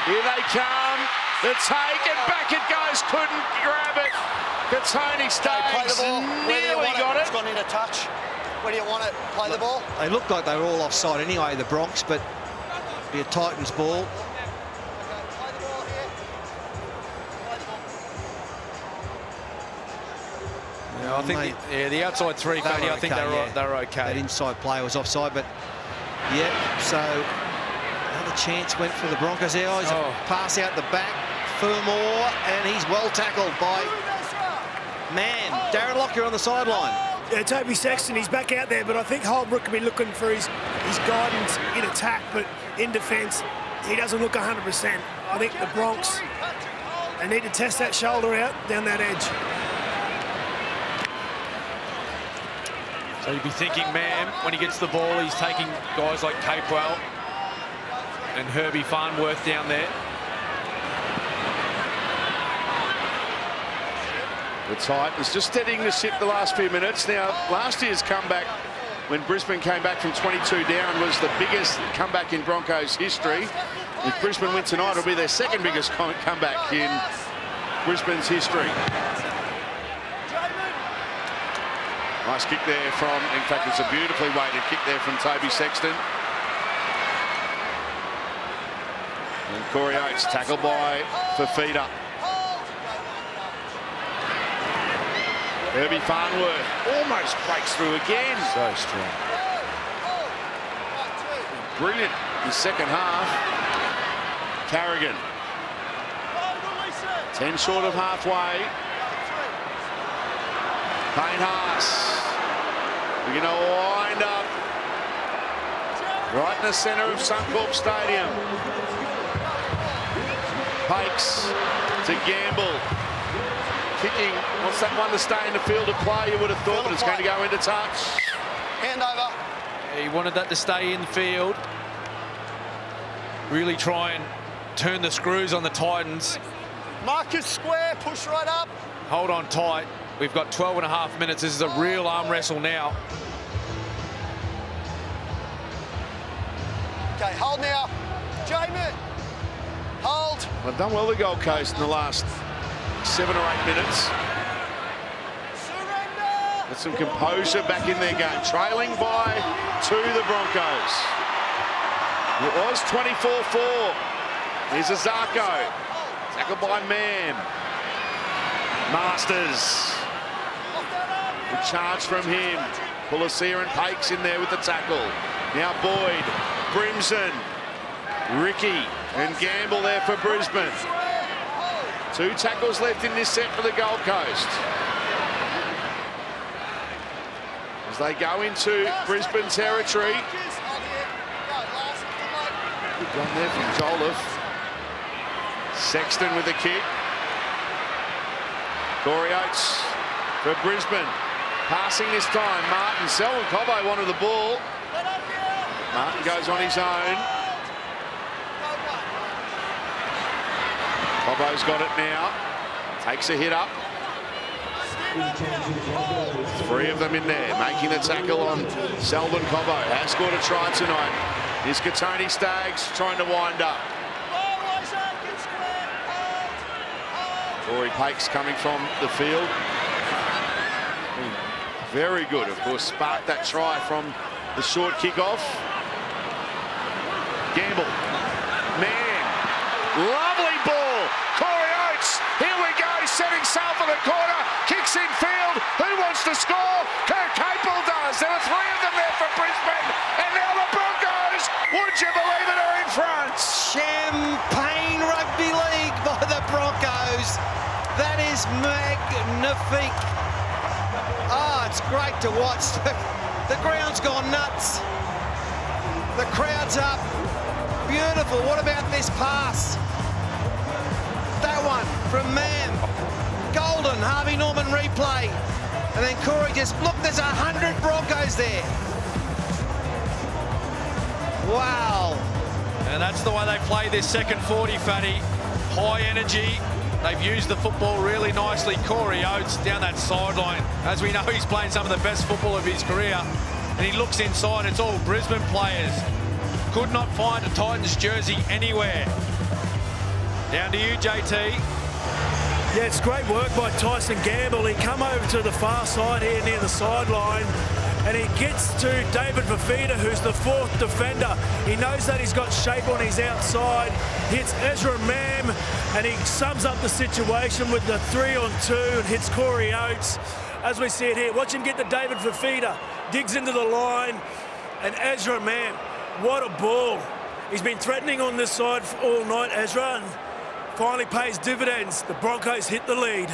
Here they come. The take, and back it goes. Couldn't grab it. Katoni Staggs nearly got it. It's gone into touch. Where do you want it? Play the ball? They looked like they were all offside anyway, the Bronx, but it'll be a Titans ball. Yeah, I think the outside three, Cody, I think they're okay. That inside play was offside, but yeah, so another chance went for the Broncos there. He's a pass out the back, Furmore, and he's well tackled by Darren Lockyer on the sideline. Yeah, Toby Sexton, he's back out there, but I think Holbrook could be looking for his guidance in attack, but in defence, he doesn't look 100%. I think the Bronx, they need to test that shoulder out down that edge. So you'd be thinking, man, when he gets the ball, he's taking guys like Capewell and Herbie Farnworth down there. The Titans just steadying the ship the last few minutes. Now, last year's comeback, when Brisbane came back from 22 down, was the biggest comeback in Broncos history. If Brisbane win tonight, it'll be their second biggest comeback in Brisbane's history. Nice kick there from, in fact, it's a beautifully weighted kick there from Toby Sexton. And Corey Oates tackled by Fafita. Herbie Farnworth almost breaks through again. So strong. Brilliant in the second half. Carrigan. 10 short of halfway. Payne Haas. We're going to wind up right in the centre of Suncorp Stadium. Pakes to Gamble. Kicking, wants that one to stay in the field of play, you would have thought, but it's going to go into touch. Hand over. He wanted that to stay in the field. Really try and turn the screws on the Titans. Marcus square, push right up. Hold on tight. We've got 12.5 minutes. This is a real arm wrestle now. Okay, hold now. Jamie, hold. They've done well the Gold Coast in the last 7 or 8 minutes. Got some composure back in their game. Trailing by 2 the Broncos. It was 24-4. Here's Azarko. Tackled by Mann. Masters. Good charge from him. Pulisier and Pakes in there with the tackle. Now Boyd, Brimson, Ricky and Gamble there for Brisbane. 2 tackles left in this set for the Gold Coast. As they go into Brisbane territory. Good run there from Jolliffe. Sexton with the kick. Corey Oates for Brisbane. Passing this time, Martin. Selwyn Cobbo wanted the ball. Martin goes on his own. Cobbo's got it now. Takes a hit up. 3 of them in there, making the tackle on Selwyn Cobbo. Has scored a try tonight. Here's Katoni Staggs trying to wind up. Corey Pakes coming from the field. Very good, of course, sparked that try from the short kick-off. Gamble. Man. Lovely ball. Corey Oates. Here we go. Setting sail for the corner. Kicks in field. Who wants to score? Kurt Capel does. There were 3 of them there for Brisbane. And now the Broncos, would you believe it, are in front. Champagne Rugby League by the Broncos. That is magnifique. Ah, it's great to watch. The ground's gone nuts. The crowd's up. Beautiful. What about this pass? That one from Mam. Golden, Harvey Norman replay. And then Corey just, look, there's 100 Broncos there. Wow. And that's the way they play this second 40, Fatty. High energy. They've used the football really nicely. Corey Oates down that sideline. As we know, he's playing some of the best football of his career. And he looks inside. It's all Brisbane players. Could not find a Titans jersey anywhere. Down to you, JT. Yeah, it's great work by Tyson Gamble. He come over to the far side here near the sideline, and he gets to David Fafita, who's the 4th defender. He knows that he's got shape on his outside, hits Ezra Mam, and he sums up the situation with the 3-on-2 and hits Corey Oates. As we see it here, watch him get to David Fafita, digs into the line, and Ezra Mam, what a ball. He's been threatening on this side all night, Ezra, and finally pays dividends. The Broncos hit the lead.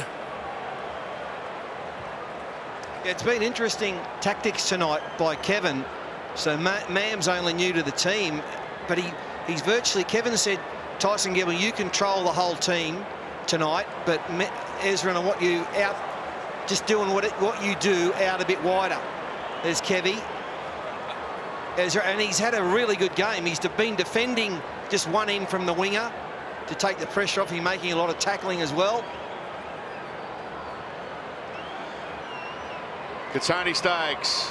Yeah, it's been interesting tactics tonight by Kevin. So Mam's only new to the team, but he's virtually, Kevin said, Tyson Gamble, you control the whole team tonight, but Ezra, I want you out, just doing what you do out a bit wider. There's Kevy. Ezra, and he's had a really good game. He's been defending just one end from the winger to take the pressure off him, making a lot of tackling as well. Katoni Staggs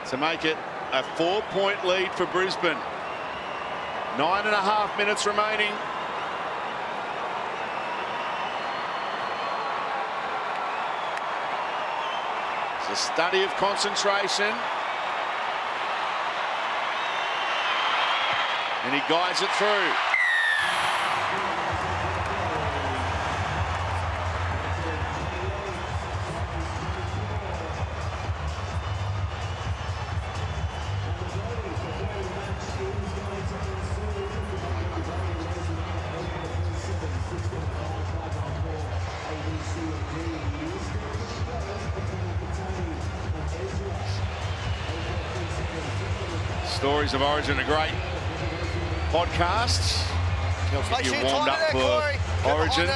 to make it a 4-point lead for Brisbane. 9.5 minutes remaining. It's a study of concentration. And he guides it through. Stories of Origin are great podcasts. Helps get you warmed up for Origin.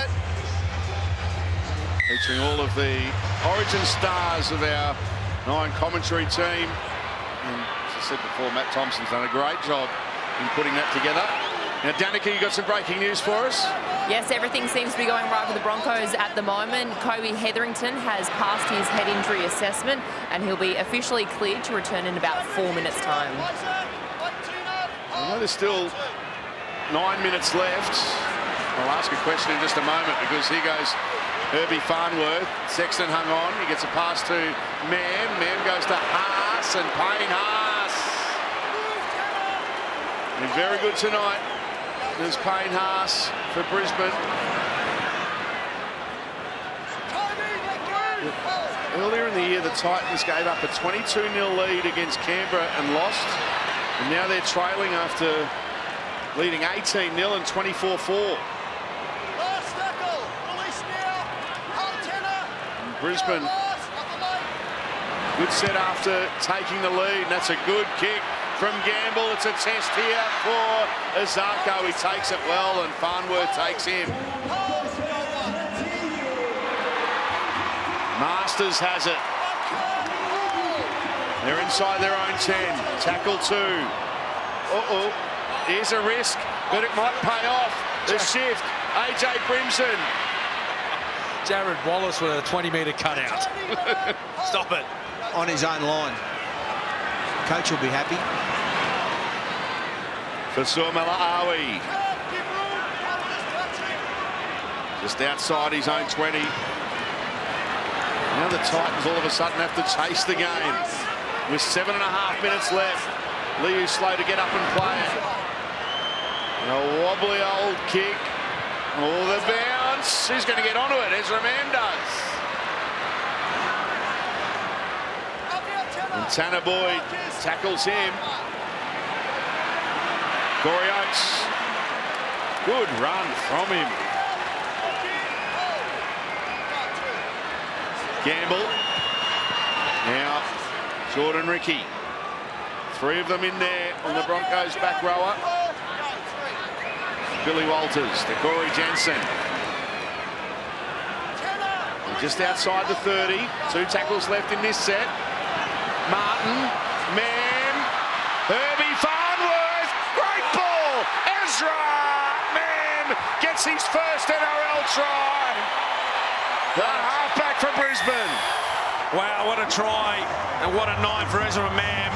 Featuring all of the Origin stars of our 9 commentary team. And as I said before, Matt Thompson's done a great job in putting that together. Now, Danica, you got some breaking news for us? Yes, everything seems to be going right for the Broncos at the moment. Kobe Hetherington has passed his head injury assessment and he'll be officially cleared to return in about 4 minutes' time. I know there's still 9 minutes left. I'll ask a question in just a moment because here goes Herbie Farnworth. Sexton hung on. He gets a pass to Mam. Mam goes to Haas and Payne Haas. And very good tonight. There's Payne Haas for Brisbane. Earlier in the year, the Titans gave up a 22-0 lead against Canberra and lost. And now they're trailing after leading 18-0 and 24-4. Brisbane, good set after taking the lead, and that's a good kick from Gamble. It's a test here for Azarko. He takes it well, and Farnworth takes him. Masters has it. They're inside their own 10. Tackle 2. Uh-oh. Here's a risk, but it might pay off. The shift. AJ Brimson. Jared Wallace with a 20-metre cutout. Stop it. On his own line. Coach will be happy. For Suomela-Awi. Just outside his own 20. Now the Titans all of a sudden have to chase the game. With 7.5 minutes left. Liu's slow to get up and play it. And a wobbly old kick. Oh, the bounce. Who's going to get onto it? Ezra Mann does. And Tanner Boyd tackles him. Corey Oates. Good run from him. Gamble. Now, Jordan Ricky. 3 of them in there on the Broncos back rower. Billy Walters to Corey Jensen. Just outside the 30. 2 tackles left in this set. Martin, Mann, Herbie Farnworth. Great ball. Ezra Mann gets his first NRL try. The halfback for Brisbane. Wow, what a try and what a night for Ezra Mann.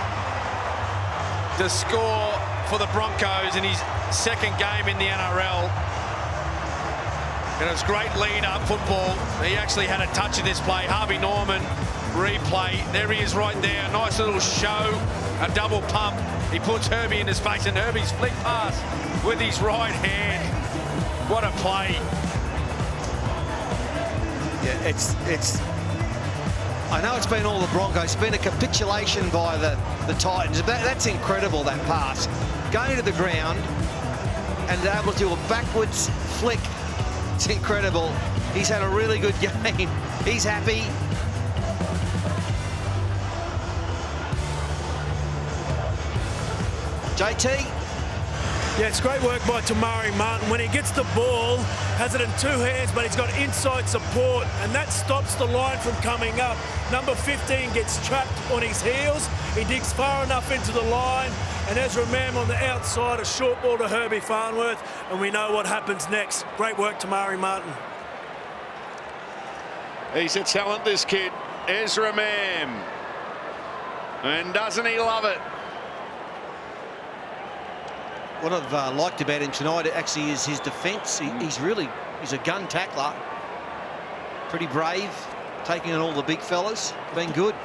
The score for the Broncos in his second game in the NRL. And it was great lead-up football. He actually had a touch of this play. Harvey Norman, replay. There he is right there. A nice little show, a double pump. He puts Herbie in his face, and Herbie's flick pass with his right hand. What a play. Yeah, it's I know it's been all the Broncos. It's been a capitulation by the Titans. That's incredible, that pass. Going to the ground and able to do a backwards flick. It's incredible. He's had a really good game. He's happy. JT? Yeah, it's great work by Tamari Martin. When he gets the ball, has it in 2 hands, but he's got inside support, and that stops the line from coming up. Number 15 gets trapped on his heels. He digs far enough into the line, and Ezra Mann on the outside, a short ball to Herbie Farnworth, and we know what happens next. Great work, Tamari Martin. He's a talent, this kid, Ezra Mann. And doesn't he love it? What I've liked about him tonight actually is his defence. He's a gun tackler. Pretty brave, taking on all the big fellas. Been good.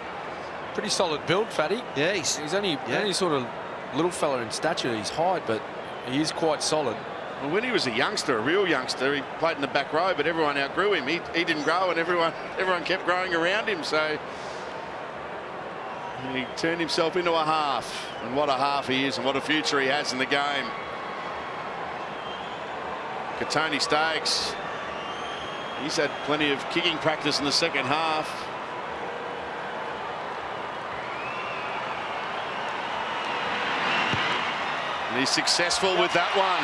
Pretty solid build, Fatty. Yeah, he's only sort of little fella in stature. He's height, but he is quite solid. Well, when he was a youngster, a real youngster, he played in the back row, but everyone outgrew him. He didn't grow, and everyone kept growing around him. So he turned himself into a half, and what a half he is, and what a future he has in the game. Katoni Staggs, he's had plenty of kicking practice in the second half. And he's successful with that one.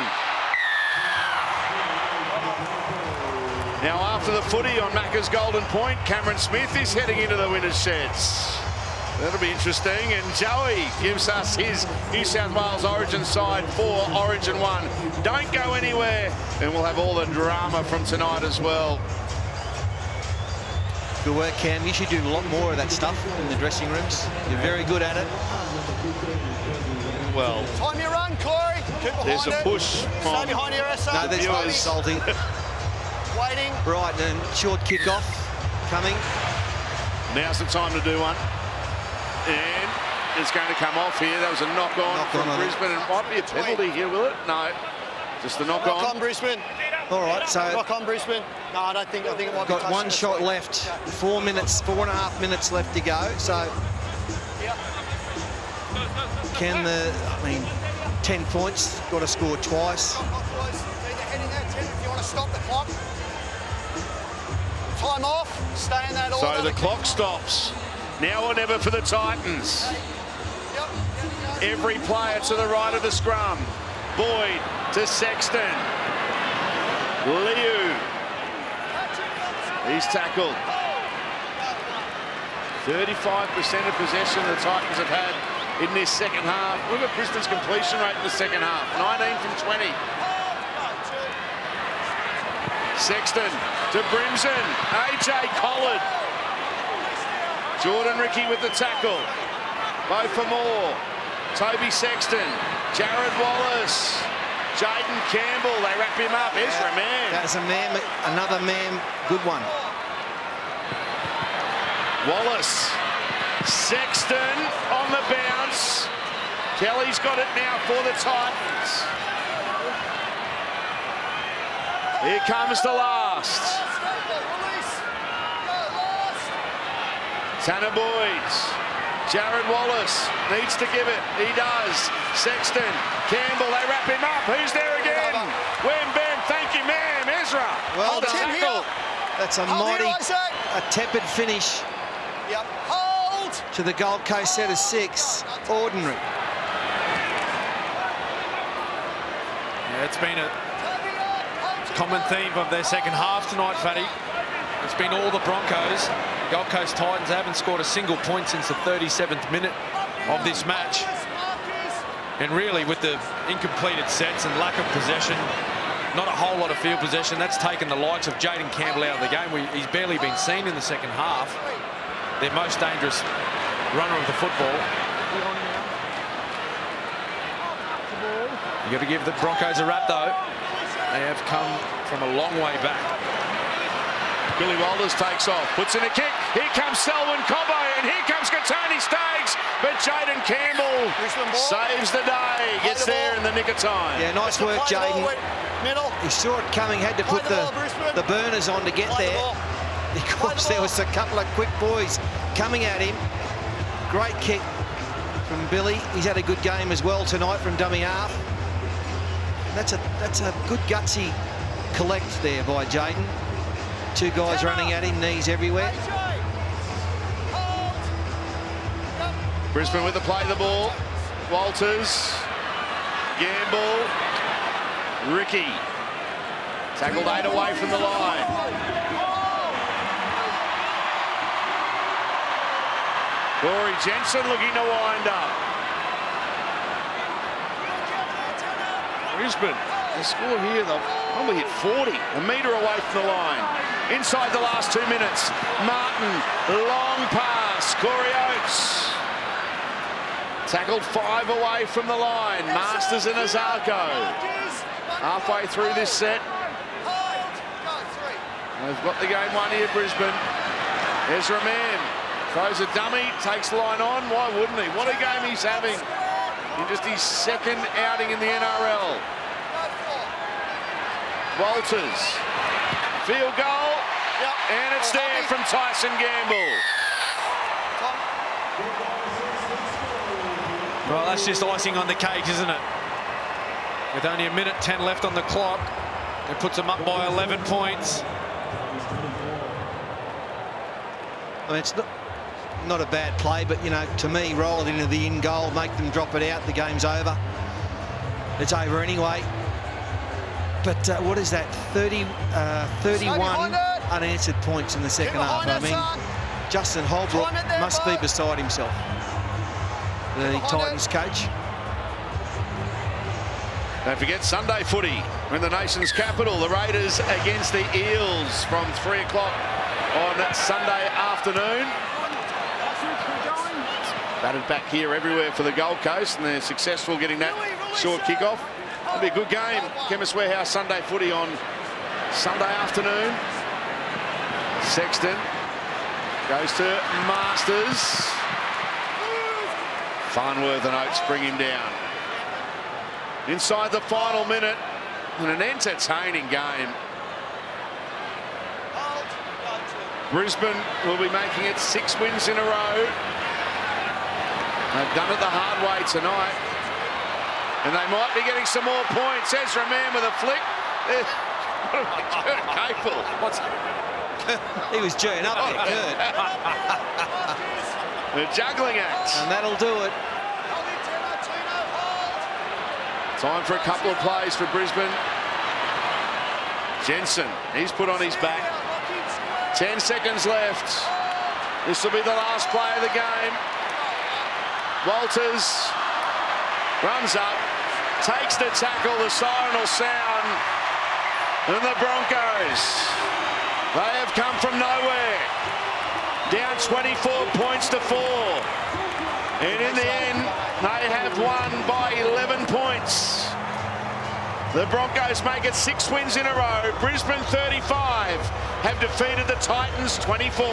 Now after the footy on Macca's Golden Point, Cameron Smith is heading into the winner's sheds. That'll be interesting, and Joey gives us his New South Wales Origin side for Origin 1. Don't go anywhere, and we'll have all the drama from tonight as well. Good work, Cam. You should do a lot more of that stuff in the dressing rooms. You're very good at it. Well, Time your run, Corey. There's a push from Stay behind your SA. No, that's not insulting. Waiting. Right, and short kick-off coming. Now's the time to do one. And it's going to come off here. That was a knock-on from Brisbane. And it might be a penalty here, will it? No. Just the knock-on. Knock on, Brisbane. All right, so Knock on Brisbane. No, I think it might be got close one to shot this left. week. 4.5 minutes left to go. So can the, 10 points, got to score twice. Either heading there, 10 if you want to stop the clock. Time off, stay in that order. So the clock stops. Now or never for the Titans. Every player to the right of the scrum. Boyd to Sexton. Liu. He's tackled. 35% of possession the Titans have had in this second half. Look at Brisbane's completion rate in the second half. 19 from 20. Sexton to Brimson. AJ Collard. Jordan Ricky with the tackle. Bo for more. Toby Sexton. Jared Wallace. Jaden Campbell. They wrap him up. Ezra Mann. That's a man, another man, good one. Wallace. Sexton on the bounce. Kelly's got it now for the Titans. Here comes the last. Tanner Boyd. Jared Wallace needs to give it. He does. Sexton. Campbell, they wrap him up. Who's there again? Wim Ben, thank you, ma'am. Ezra. Well the done. tackle. That's a Hold mighty, here, a tepid finish Yep. Hold. to the Gold Coast set of 6. Ordinary. Yeah, it's been a common theme of their second half tonight, Fatty. It's been all the Broncos. Gold Coast Titans haven't scored a single point since the 37th minute of this match. And really, with the incompleted sets and lack of possession, not a whole lot of field possession, that's taken the likes of Jaden Campbell out of the game. He's barely been seen in the second half. Their most dangerous runner of the football. You got to give the Broncos a rap, though. They have come from a long way back. Billy Walters takes off, puts in a kick. Here comes Selwyn Cobbo, and here comes Katoni Staggs. But Jaden Campbell saves the day, gets there in the nick of time. Yeah, nice work, Jaden. He saw it coming, had to put the burners on to get there. Because there was a couple of quick boys coming at him. Great kick from Billy. He's had a good game as well tonight from dummy half. That's a good gutsy collect there by Jaden. 2 guys running at him, knees everywhere. Brisbane with the play of the ball. Walters. Gamble. Ricky. Tackled 8 away from the line. Corey Jensen looking to wind up. Brisbane, the score here, they'll probably hit 40, a metre away from the line. Inside the last 2 minutes, Martin, long pass, Corey Oates. Tackled 5 away from the line, Masters and Azarko. Halfway through this set. They've got the game won here, Brisbane. Ezra Mann throws a dummy, takes the line on. Why wouldn't he? What a game he's having in just his second outing in the NRL. Walters, field goal, and it's there from Tyson Gamble. Well, that's just icing on the cake, isn't it? With only 1:10 left on the clock, it puts them up by 11 points. I mean, it's not a bad play, but, you know, to me, roll it into the in goal, make them drop it out, the game's over. It's over anyway. But what is that? 31 unanswered points in the second half. I mean, Justin Holbrook must be beside himself, the Titans coach. Don't forget Sunday footy. We're in the nation's capital. The Raiders against the Eels from 3 o'clock on Sunday afternoon. Batted back here everywhere for the Gold Coast, and they're successful getting that short kickoff. It'll be a good game. Chemist Warehouse Sunday footy on Sunday afternoon. Sexton goes to Masters. Farnworth and Oates bring him down. Inside the final minute, and an entertaining game. Brisbane will be making it 6 wins in a row. They've done it the hard way tonight. And they might be getting some more points. Ezra Mann with a flick. Kurt Capel. He was G'ing up there, Kurt. The juggling act. And that'll do it. Time for a couple of plays for Brisbane. Jensen, he's put on his back. 10 seconds left. This will be the last play of the game. Walters runs up, takes the tackle, the siren will sound. And the Broncos, they have come from nowhere. Down 24 points to 4. And in the end, they have won by 11 points. The Broncos make it 6 wins in a row. Brisbane 35 have defeated the Titans 24.